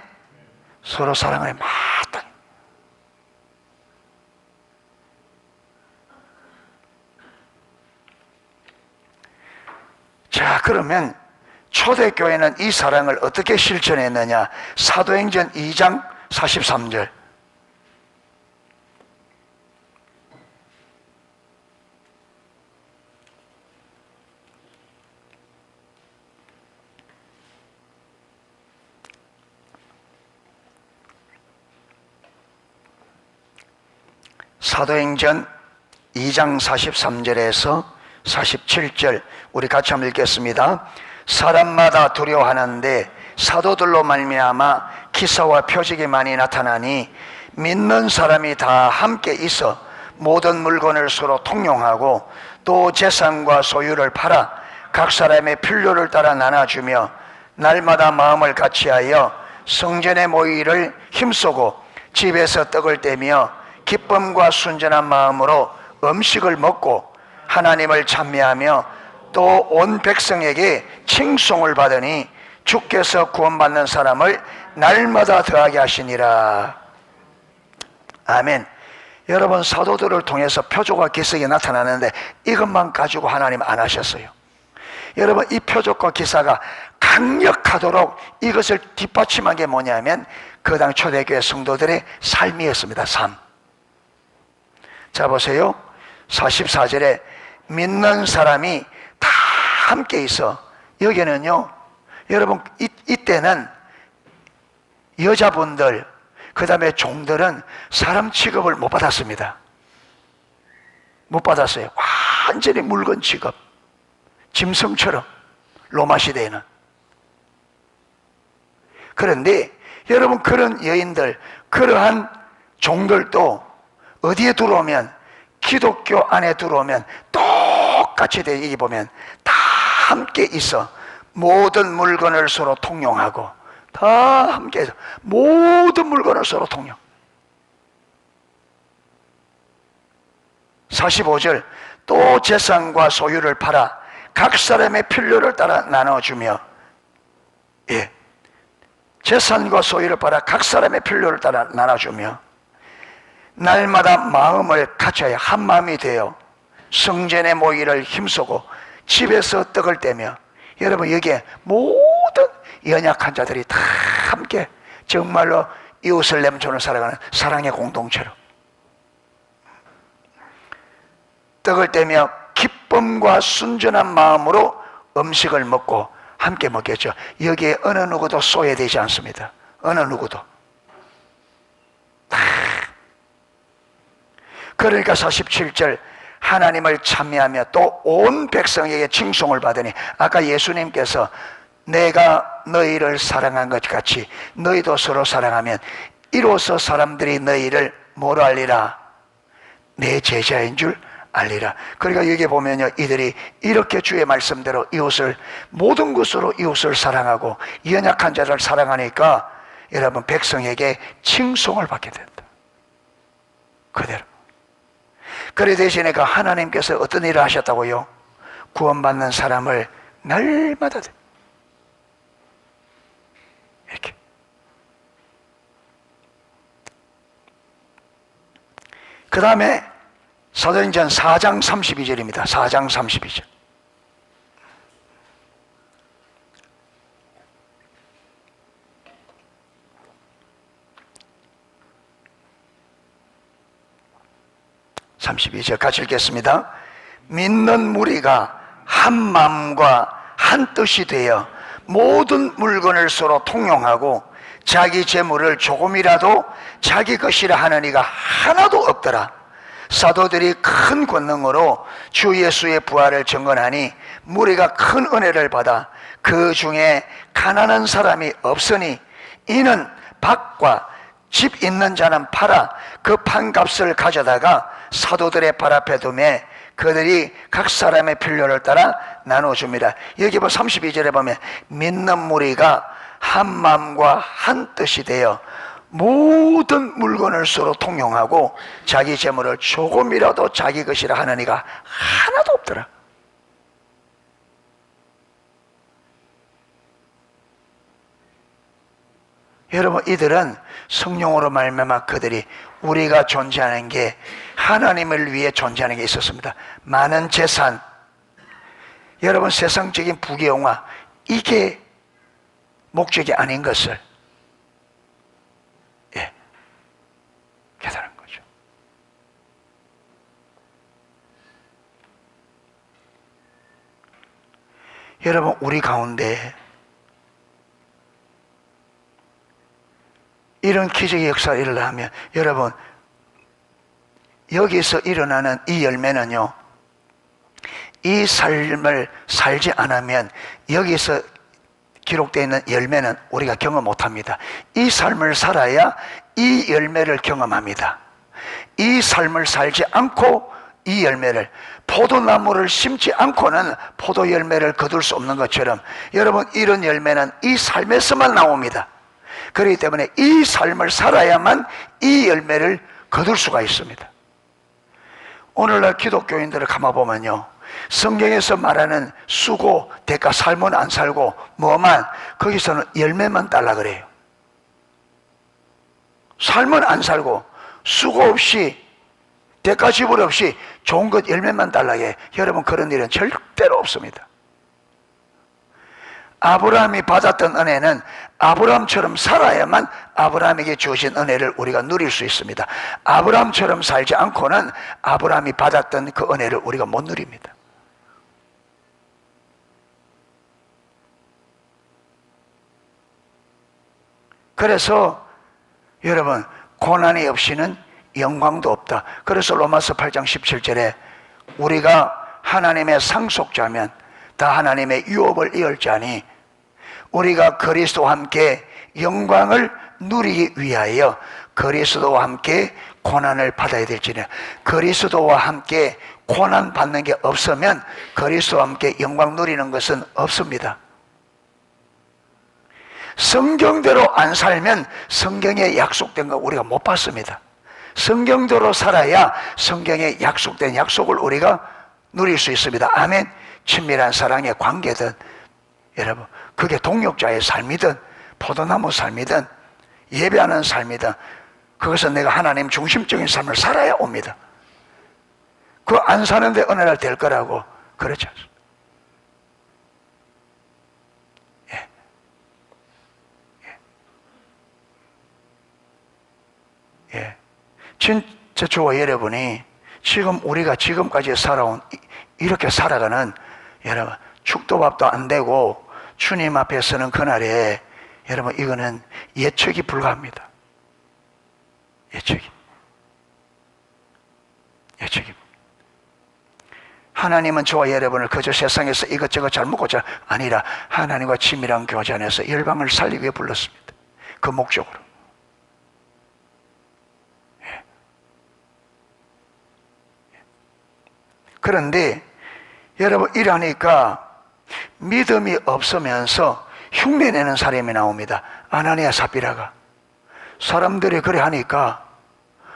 서로 사랑을 마땅. 자, 그러면 초대교회는 이 사랑을 어떻게 실천했느냐? 사도행전 2장 43절. 사도행전 2장 43절에서 47절 우리 같이 한번 읽겠습니다. 사람마다 두려워하는데 사도들로 말미암아 기사와 표적이 많이 나타나니 믿는 사람이 다 함께 있어 모든 물건을 서로 통용하고 또 재산과 소유를 팔아 각 사람의 필요를 따라 나눠주며 날마다 마음을 같이하여 성전에 모이기를 힘쓰고 집에서 떡을 떼며 기쁨과 순전한 마음으로 음식을 먹고 하나님을 찬미하며 또 온 백성에게 칭송을 받으니 주께서 구원받는 사람을 날마다 더하게 하시니라. 아멘. 여러분, 사도들을 통해서 표적과 기적이 나타나는데 이것만 가지고 하나님 안 하셨어요. 여러분, 이 표적과 기사가 강력하도록 이것을 뒷받침한 게 뭐냐면 그 당 초대교회 성도들의 삶이었습니다. 삶. 자, 보세요. 44절에 믿는 사람이 다 함께 있어. 여기는요, 여러분, 이때는 여자분들, 그 다음에 종들은 사람 취급을 못 받았습니다. 못 받았어요. 완전히 물건 취급. 짐승처럼, 로마 시대에는. 그런데 여러분, 그런 여인들, 그러한 종들도 어디에 들어오면, 기독교 안에 들어오면 똑같이 돼. 여기 보면 다 함께 있어. 모든 물건을 서로 통용하고 다 함께 해서 모든 물건을 서로 통용. 45절 또 재산과 소유를 팔아 각 사람의 필요를 따라 나눠주며, 예, 재산과 소유를 팔아 각 사람의 필요를 따라 나눠주며 날마다 마음을 같이하여 한 마음이 되어 성전에 모이기를 힘쓰고 집에서 떡을 떼며. 여러분, 여기에 모든 연약한 자들이 다 함께 정말로 이웃을 냄주는 살아가는 사랑의 공동체로 떡을 떼며 기쁨과 순전한 마음으로 음식을 먹고 함께 먹겠죠. 여기에 어느 누구도 소외되지 않습니다. 어느 누구도. 그러니까 47절 하나님을 찬미하며 또 온 백성에게 칭송을 받으니, 아까 예수님께서 내가 너희를 사랑한 것 같이 너희도 서로 사랑하면 이로써 사람들이 너희를 뭐로 알리라? 내 제자인 줄 알리라. 그러니까 여기 보면요, 이들이 이렇게 주의 말씀대로 이웃을, 모든 것으로 이웃을 사랑하고 연약한 자를 사랑하니까 여러분, 백성에게 칭송을 받게 된다. 그대로. 그래 대신에 그 하나님께서 어떤 일을 하셨다고요? 구원받는 사람을 날마다 이렇게. 그 다음에 사도행전 4장 32절입니다. 4장 32절. 같이 읽겠습니다. 믿는 무리가 한 마음과 한 뜻이 되어 모든 물건을 서로 통용하고 자기 재물을 조금이라도 자기 것이라 하는 이가 하나도 없더라. 사도들이 큰 권능으로 주 예수의 부활을 증언하니 무리가 큰 은혜를 받아 그 중에 가난한 사람이 없으니 이는 밭과 집 있는 자는 팔아 그 판값을 가져다가 사도들의 발 앞에 두매 그들이 각 사람의 필요를 따라 나눠줍니다. 여기 32절에 보면 믿는 무리가 한 마음과 한 뜻이 되어 모든 물건을 서로 통용하고 자기 재물을 조금이라도 자기 것이라 하는 이가 하나도 없더라. 여러분, 이들은 성령으로 말미암아 그들이 우리가 존재하는 게 하나님을 위해 존재하는 게 있었습니다. 많은 재산, 여러분 세상적인 부귀영화, 이게 목적이 아닌 것을 깨달은 거죠. 여러분, 우리 가운데 이런 기적의 역사가 일어나면, 여러분, 여기서 일어나는 이 열매는요, 이 삶을 살지 않으면 여기서 기록되어 있는 열매는 우리가 경험 못합니다. 이 삶을 살아야 이 열매를 경험합니다. 이 삶을 살지 않고 이 열매를, 포도나무를 심지 않고는 포도 열매를 거둘 수 없는 것처럼, 여러분, 이런 열매는 이 삶에서만 나옵니다. 그렇기 때문에 이 삶을 살아야만 이 열매를 거둘 수가 있습니다. 오늘날 기독교인들을 감아보면요, 성경에서 말하는 수고, 대가, 삶은 안 살고 뭐만, 거기서는 열매만 달라 그래요. 삶은 안 살고 수고 없이 대가 지불 없이 좋은 것 열매만 달라게 해. 여러분, 그런 일은 절대로 없습니다. 아브라함이 받았던 은혜는 아브라함처럼 살아야만 아브라함에게 주어진 은혜를 우리가 누릴 수 있습니다. 아브라함처럼 살지 않고는 아브라함이 받았던 그 은혜를 우리가 못 누립니다. 그래서 여러분, 고난이 없이는 영광도 없다. 그래서 로마서 8장 17절에 우리가 하나님의 상속자면 다 하나님의 유업을 이을 자니 우리가 그리스도와 함께 영광을 누리기 위하여 그리스도와 함께 고난을 받아야 될지니, 그리스도와 함께 고난 받는 게 없으면 그리스도와 함께 영광 누리는 것은 없습니다. 성경대로 안 살면 성경에 약속된 거 우리가 못 받습니다. 성경대로 살아야 성경에 약속된 약속을 우리가 누릴 수 있습니다. 아멘. 친밀한 사랑의 관계든, 여러분, 그게 동역자의 삶이든 포도나무 삶이든 예배하는 삶이든, 그것은 내가 하나님 중심적인 삶을 살아야 옵니다. 그거 안 사는데 은혜를 될 거라고 그렇지 않습니다. 진짜 저와 여러분이 지금 우리가 지금까지 살아온, 이렇게 살아가는, 여러분, 축도밥도 안 되고 주님 앞에 서는 그날에, 여러분, 이거는 예측이 불가합니다. 예측이. 하나님은 저와 여러분을 그저 세상에서 이것저것 잘 먹고자 아니라 하나님과 친밀한 교제안에서 열방을 살리기 위해 불렀습니다. 그 목적으로. 그런데 여러분, 이러니까 믿음이 없으면서 흉내내는 사람이 나옵니다. 아나니아 삽비라가. 사람들이 그래 하니까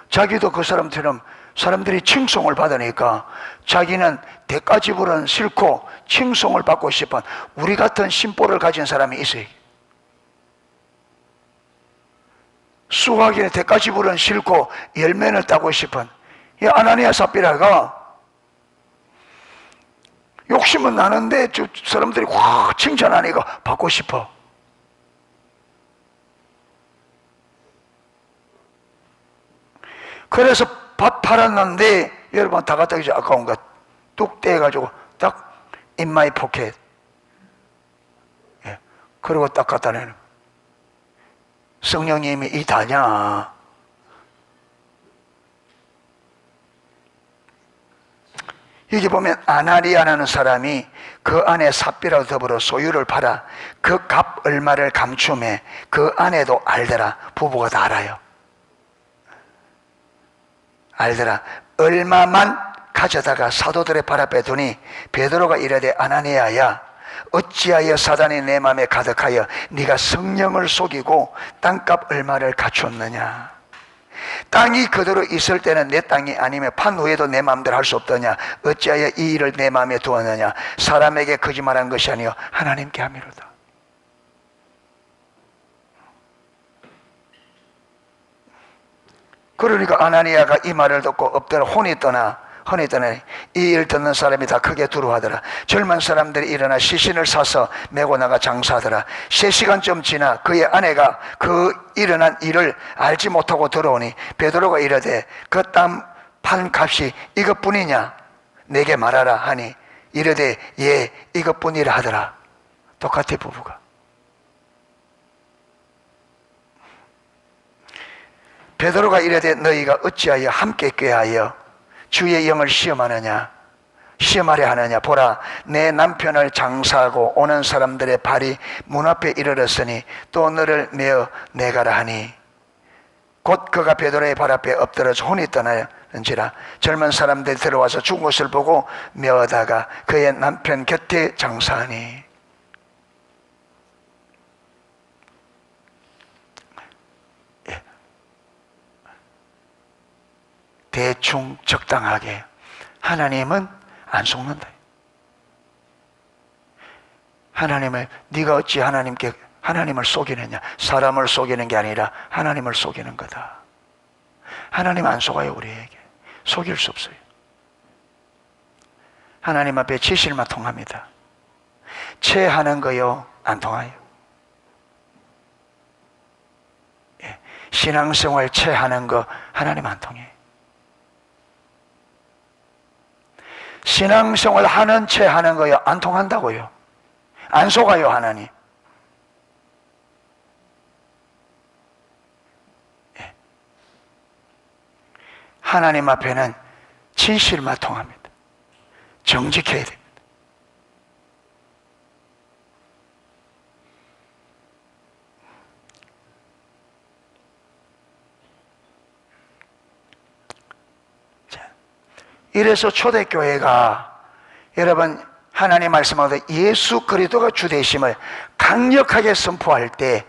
자기도 그 사람처럼 사람들이 칭송을 받으니까 자기는 대가 지불은 싫고 칭송을 받고 싶은 우리 같은 심보를 가진 사람이 있어요. 수확에 대가 지불은 싫고 열매를 따고 싶은 이 아나니아 삽비라가 욕심은 나는데 사람들이 확 칭찬하니까 받고 싶어. 그래서 밥 팔았는데 여러분 다 갖다 주지 아까운 거 뚝 떼가지고 딱 in my pocket. 그리고 딱 갖다 내는. 성령님이 이 다냐? 여기 보면 아나리아라는 사람이 그 안에 삽비라고 더불어 소유를 팔아 그 값 얼마를 감춤해 그 아내도 알더라. 부부가 다 알아요. 알더라. 얼마만 가져다가 사도들의 발 앞에 두니 베드로가 이르되 아나니아야 어찌하여 사단이 내 마음에 가득하여 네가 성령을 속이고 땅값 얼마를 갖추었느냐. 땅이 그대로 있을 때는 내 땅이 아니면 판 후에도 내 마음대로 할 수 없더냐. 어찌하여 이 일을 내 마음에 두었느냐. 사람에게 거짓말한 것이 아니요 하나님께 함이로다. 그러니까 아나니아가 이 말을 듣고 엎드려 혼이 떠나 이 일 듣는 사람이 다 크게 두려워하더라. 젊은 사람들이 일어나 시신을 사서 메고 나가 장사하더라. 3시간쯤 지나 그의 아내가 그 일어난 일을 알지 못하고 들어오니 베드로가 이르되 그 땅 판 값이 이것뿐이냐 내게 말하라 하니 이르되 예 이것뿐이라 하더라. 똑같아 부부가. 베드로가 이르되 너희가 어찌하여 함께 꾀하여 주의 영을 시험하느냐 시험하려 하느냐. 보라 내 남편을 장사하고 오는 사람들의 발이 문 앞에 이르렀으니 또 너를 메어 내가라 하니 곧 그가 베드로의 발 앞에 엎드려서 혼이 떠나는지라. 젊은 사람들이 들어와서 죽은 것을 보고 메어다가 그의 남편 곁에 장사하니. 대충 적당하게. 하나님은 안 속는다. 하나님을 네가 어찌 하나님을 속이느냐. 사람을 속이는 게 아니라 하나님을 속이는 거다. 하나님 안 속아요. 우리에게 속일 수 없어요. 하나님 앞에 지실만 통합니다. 체하는 거요 안 통해요. 신앙생활 체하는 거 하나님 안 통해요. 신앙생활 하는 채 하는 거요 안 통한다고요. 안 속아요 하나님. 하나님 앞에는 진실만 통합니다. 정직해야 됩니다. 이래서 초대교회가 여러분 하나님 말씀하듯 예수 그리스도가 주 되심을 강력하게 선포할 때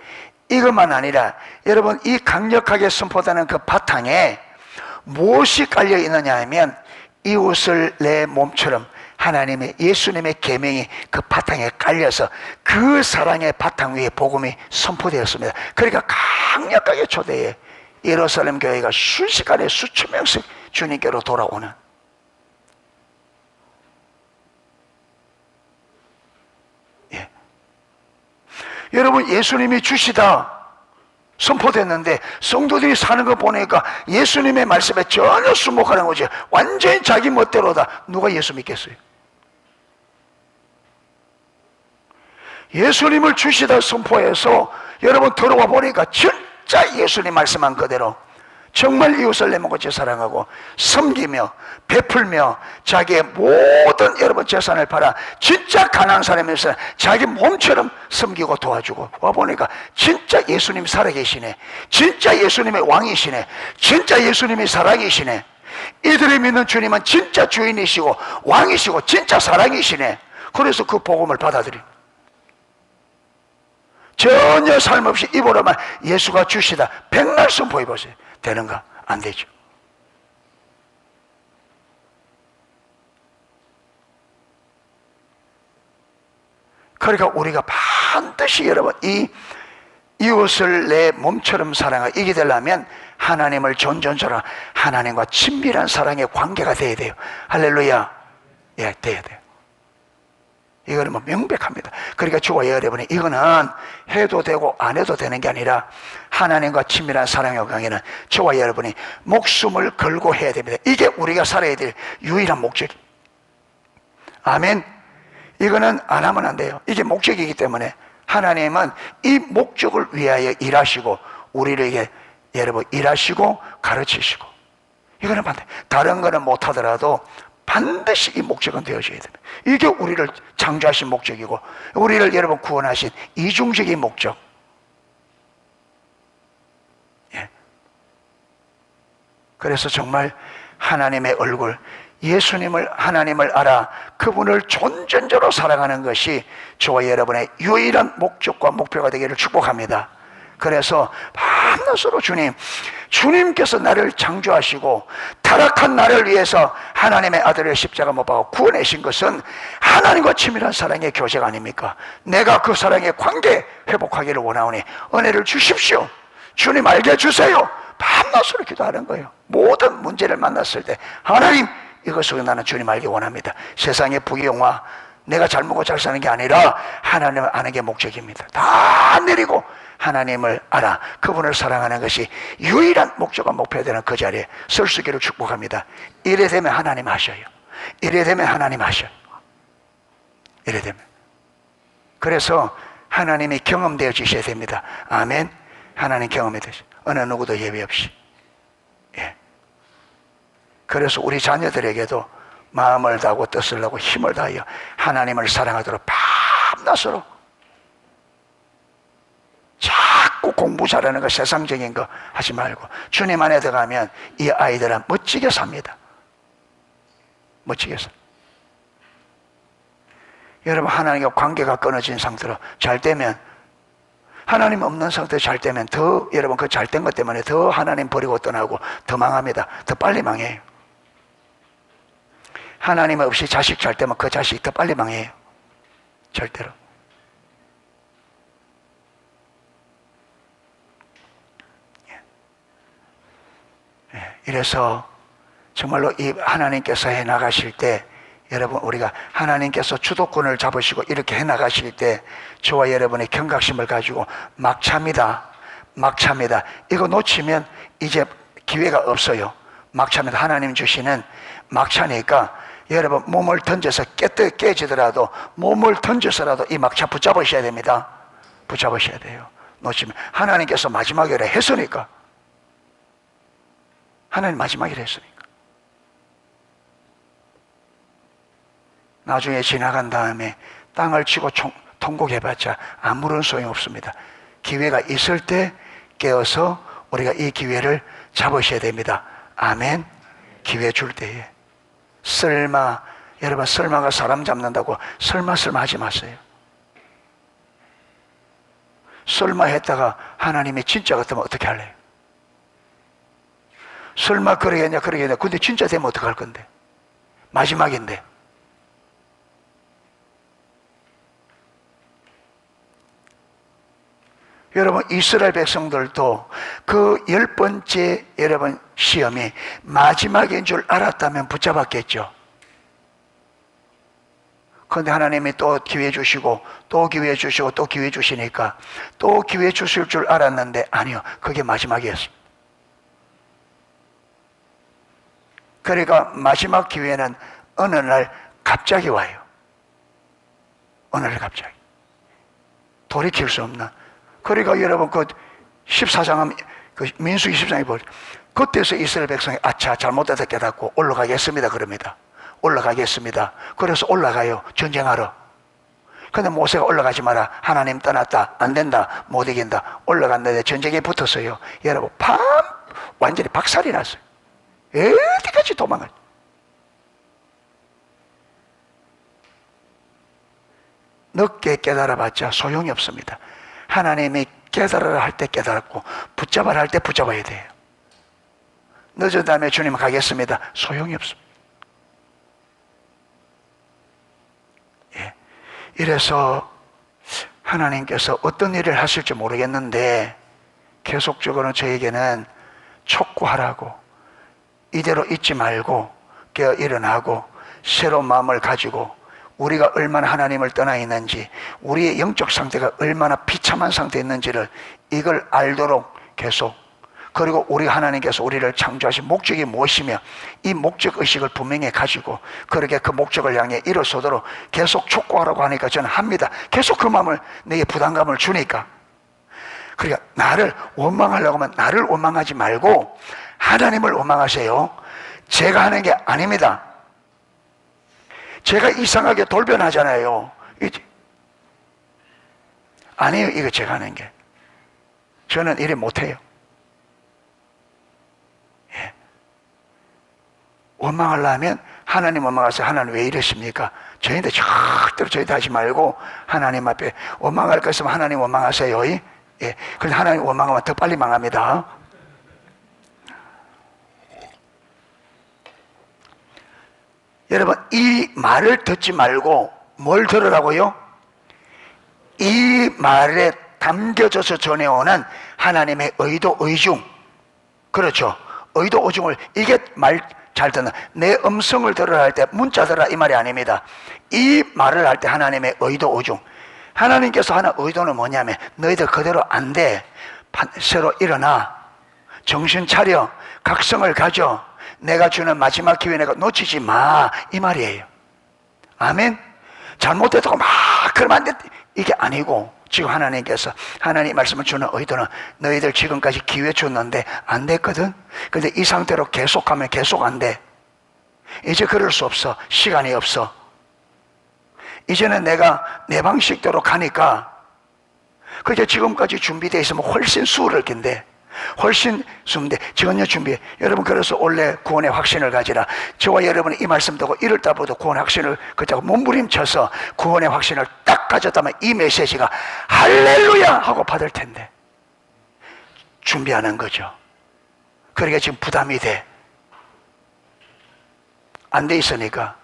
이것만 아니라 여러분 이 강력하게 선포하는 그 바탕에 무엇이 깔려 있느냐 하면 이웃을 내 몸처럼 하나님의 예수님의 계명이 그 바탕에 깔려서 그 사랑의 바탕 위에 복음이 선포되었습니다. 그러니까 강력하게 초대해 예루살렘 교회가 순식간에 수천 명씩 주님께로 돌아오는. 여러분 예수님이 주시다 선포됐는데 성도들이 사는 거 보니까 예수님의 말씀에 전혀 순복하는 거지. 완전히 자기 멋대로다. 누가 예수 믿겠어요? 예수님을 주시다 선포해서 여러분 들어와 보니까 진짜 예수님 말씀한 그대로 정말 이웃을 내 몸같이 사랑하고 섬기며 베풀며 자기의 모든 여러분 재산을 팔아 진짜 가난한 사람이면서 자기 몸처럼 섬기고 도와주고 와보니까 진짜 예수님 살아계시네. 진짜 예수님의 왕이시네. 진짜 예수님의 사랑이시네. 이들이 믿는 주님은 진짜 주인이시고 왕이시고 진짜 사랑이시네. 그래서 그 복음을 받아들인 전혀 삶 없이 입으로만 예수가 주시다 백날 선포해 보세요. 되는가? 안 되죠. 그러니까 우리가 반드시 여러분 이 이웃을 내 몸처럼 사랑하고 이게 되려면 하나님을 존존처럼 하나님과 친밀한 사랑의 관계가 돼야 돼요. 할렐루야. 예, 돼야 돼요. 이거는 뭐 명백합니다. 그러니까 주와 여러분이 이거는 해도 되고 안 해도 되는 게 아니라 하나님과 친밀한 사랑의 관계는 저와 여러분이 목숨을 걸고 해야 됩니다. 이게 우리가 살아야 될 유일한 목적. 아멘. 이거는 안 하면 안 돼요. 이게 목적이기 때문에 하나님은 이 목적을 위하여 일하시고 우리에게 여러분 일하시고 가르치시고 이거는 반대. 다른 거는 못하더라도 반드시 이 목적은 되어져야 됩니다. 이게 우리를 창조하신 목적이고 우리를 여러분 구원하신 이중적인 목적. 예. 그래서 정말 하나님의 얼굴 예수님을 하나님을 알아 그분을 존전적으로 사랑하는 것이 저와 여러분의 유일한 목적과 목표가 되기를 축복합니다. 그래서 밤낮으로 주님께서 나를 창조하시고 타락한 나를 위해서 하나님의 아들을 십자가 못 박아 구원하신 것은 하나님과 친밀한 사랑의 교제가 아닙니까? 내가 그 사랑의 관계 회복하기를 원하오니 은혜를 주십시오. 주님 알게 해주세요. 밤낮으로 기도하는 거예요. 모든 문제를 만났을 때 하나님, 이것을 나는 주님 알기 원합니다. 세상의 부귀영화, 내가 잘 먹고 잘 사는 게 아니라 하나님을 아는 게 목적입니다. 다 내리고 하나님을 알아, 그분을 사랑하는 것이 유일한 목적과 목표가 되는 그 자리에 설 수 있기를 축복합니다. 이래 되면 하나님 하셔요. 이래 되면 하나님 하셔요. 이래 되면. 그래서 하나님이 경험되어 주셔야 됩니다. 아멘. 하나님 경험이 되시. 어느 누구도 예외 없이. 예. 그래서 우리 자녀들에게도 마음을 다하고 뜻을 다하고 힘을 다하여 하나님을 사랑하도록 밤낮으로, 자꾸 공부 잘하는 거, 세상적인 거 하지 말고 주님 안에 들어가면 이 아이들은 멋지게 삽니다. 멋지게 삽니다. 여러분, 하나님과 관계가 끊어진 상태로 잘 되면, 하나님 없는 상태로 잘 되면 더, 여러분, 그 잘 된 것 때문에 더 하나님 버리고 떠나고 더 망합니다. 더 빨리 망해요. 하나님 없이 자식 잘 되면 그 자식이 더 빨리 망해요. 절대로. 이래서 정말로 이 하나님께서 해 나가실 때, 여러분, 우리가 하나님께서 주도권을 잡으시고 이렇게 해 나가실 때 저와 여러분의 경각심을 가지고 막차입니다. 막차입니다. 이거 놓치면 이제 기회가 없어요. 막차입니다. 하나님 주시는 막차니까 여러분, 몸을 던져서 깨지더라도 몸을 던져서라도 이 막차 붙잡으셔야 됩니다. 붙잡으셔야 돼요. 놓치면 하나님께서 마지막이라 했으니까. 하나님 마지막이라 했으니까. 나중에 지나간 다음에 땅을 치고 통곡해봤자 아무런 소용이 없습니다. 기회가 있을 때 깨어서 우리가 이 기회를 잡으셔야 됩니다. 아멘. 기회 줄 때에 여러분, 설마가 사람 잡는다고 설마 하지 마세요. 설마 했다가 하나님이 진짜 같으면 어떻게 할래요? 설마 그러겠냐. 근데 진짜 되면 어떡할 건데? 마지막인데. 여러분, 이스라엘 백성들도 그 10번째 여러분 시험이 마지막인 줄 알았다면 붙잡았겠죠. 그런데 하나님이 또 기회 주시고 또 기회 주시고 또 기회 주시니까 또 기회 주실 줄 알았는데 아니요, 그게 마지막이었습니다. 그러니까 마지막 기회는 어느 날 갑자기 와요. 어느 날 갑자기 돌이킬 수 없는. 그러니까 여러분, 그 14장, 그 민수기 14장에 보면 그때서 이스라엘 백성이 아차, 잘못됐다 깨닫고 올라가겠습니다 그럽니다. 올라가겠습니다. 그래서 올라가요. 전쟁하러. 근데 모세가 올라가지 마라. 하나님 떠났다. 안 된다. 못 이긴다. 올라갔는데 전쟁에 붙었어요. 여러분, 완전히 박살이 났어요. 어디까지 도망가요? 늦게 깨달아봤자 소용이 없습니다. 하나님이 깨달으라 할 때 깨달았고 붙잡아라 할 때 붙잡아야 돼요. 늦은 다음에 주님 가겠습니다. 소용이 없습니다. 예. 이래서 하나님께서 어떤 일을 하실지 모르겠는데 계속적으로 저에게는 촉구하라고, 이대로 있지 말고 깨어 일어나고 새로운 마음을 가지고 우리가 얼마나 하나님을 떠나 있는지, 우리의 영적 상태가 얼마나 비참한 상태에 있는지를 이걸 알도록 계속, 그리고 우리 하나님께서 우리를 창조하신 목적이 무엇이며 이 목적의식을 분명히 가지고 그렇게 그 목적을 향해 일어서도록 계속 촉구하라고 하니까 저는 합니다. 계속 그 마음을, 내게 부담감을 주니까. 그러니까 나를 원망하려고 하면 나를 원망하지 말고 하나님을 원망하세요. 제가 하는 게 아닙니다. 제가 이상하게 돌변하잖아요. 아니에요. 이거 제가 하는 게. 저는 이래 못해요. 예. 원망하려면 하나님 원망하세요. 하나님 왜 이러십니까? 저희한테 절대로 저희한테 하지 말고 하나님 앞에 원망할 것 있으면 하나님 원망하세요. 예. 그래서 하나님 원망하면 더 빨리 망합니다. 여러분, 이 말을 듣지 말고 뭘 들으라고요? 이 말에 담겨져서 전해오는 하나님의 의도, 의중, 그렇죠. 의도 오중을, 이게 말 잘 듣는, 내 음성을 들으라 할 때 문자 들으라 이 말이 아닙니다. 이 말을 할 때 하나님의 의도 오중, 하나님께서 하는 의도는 뭐냐면 너희들 그대로 안 돼, 새로 일어나, 정신 차려, 각성을 가져, 내가 주는 마지막 기회 내가 놓치지 마, 이 말이에요. 아멘. 잘못했다고 막 그러면 안 돼, 이게 아니고, 지금 하나님께서 하나님 말씀을 주는 의도는 너희들 지금까지 기회 줬는데 안 됐거든. 근데 이 상태로 계속하면 계속 안 돼. 이제 그럴 수 없어. 시간이 없어. 이제는 내가 내 방식대로 가니까, 그게 지금까지 준비되어 있으면 훨씬 수월할 텐데, 훨씬 수인데 지금요 준비해. 여러분, 그래서 원래 구원의 확신을 가지라. 저와 여러분이 이 말씀 듣고 1월달부터 구원의 확신을 그렇다고 몸부림쳐서 구원의 확신을 딱 가졌다면 이 메시지가 할렐루야 하고 받을 텐데, 준비하는 거죠. 그러니까 지금 부담이 돼. 안 돼 있으니까.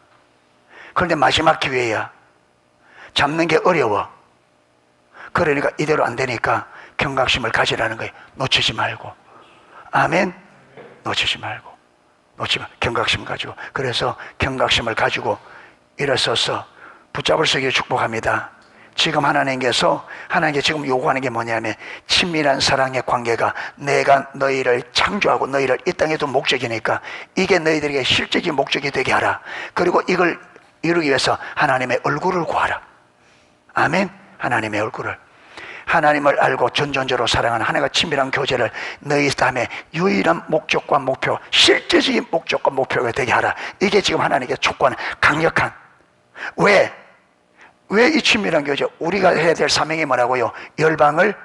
그런데 마지막 기회야. 잡는 게 어려워. 그러니까 이대로 안 되니까 경각심을 가지라는 거예요. 놓치지 말고. 아멘. 놓치지 말고. 놓치면 경각심 가지고. 그래서 경각심을 가지고 일어서서 붙잡을 수 있게 축복합니다. 지금 하나님께서, 하나님께 지금 요구하는 게 뭐냐면 친밀한 사랑의 관계가, 내가 너희를 창조하고 너희를 이 땅에 둔 목적이니까 이게 너희들에게 실제적인 목적이 되게 하라. 그리고 이걸 이루기 위해서 하나님의 얼굴을 구하라. 아멘. 하나님의 얼굴을, 하나님을 알고 전전적으로 사랑하는 하나님과 친밀한 교제를 너희 삶의 유일한 목적과 목표, 실제적인 목적과 목표가 되게 하라. 이게 지금 하나님께 촉구하는 강력한. 왜 이 친밀한 교제? 우리가 해야 될 사명이 뭐라고요? 열방을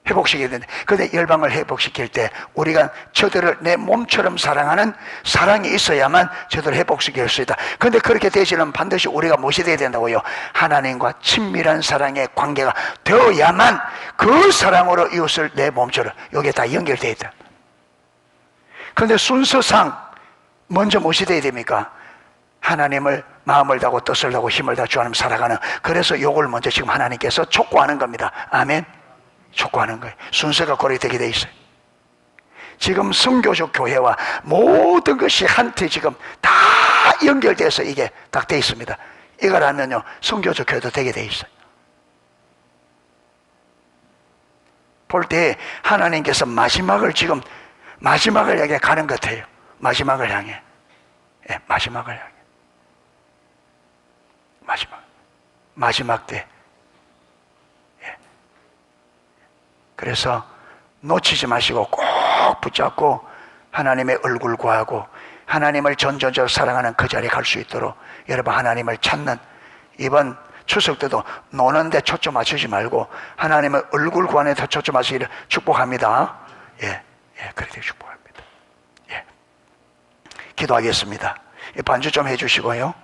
회복시켜야 되는데, 그런데 열방을 회복시킬 때 우리가 저들을 내 몸처럼 사랑하는 사랑이 있어야만 저들을 회복시킬 수 있다. 그런데 그렇게 되시려면 반드시 우리가 무엇이 되어야 된다고요? 하나님과 친밀한 사랑의 관계가 되어야만 그 사랑으로 이웃을 내 몸처럼, 여기에 다 연결되어 있다. 그런데 순서상 먼저 무엇이 되어야 됩니까? 하나님을 마음을 다하고 뜻을 다하고 힘을 다해 주 하나님 살아가는, 그래서 요걸 먼저 지금 하나님께서 촉구하는 겁니다. 아멘. 촉구하는 거예요. 순서가 그렇게 되게 돼 있어요. 지금 성교적 교회와 모든 것이 한테 지금 다 연결돼서 이게 딱 돼 있습니다. 이걸 하면요 성교적 교회도 되게 돼 있어요. 볼 때 하나님께서 마지막을 향해 가는 것 같아요. 마지막을 향해. 예, 마지막을 향해. 마지막 때. 예. 그래서 놓치지 마시고 꼭 붙잡고 하나님의 얼굴 구하고 하나님을 전전적으로 사랑하는 그 자리에 갈 수 있도록, 여러분 하나님을 찾는 이번 추석 때도 노는데 초점 맞추지 말고 하나님의 얼굴 구하는 데 초점 맞추기를 축복합니다. 예, 그렇게 축복합니다. 예. 기도하겠습니다. 반주 좀 해주시고요.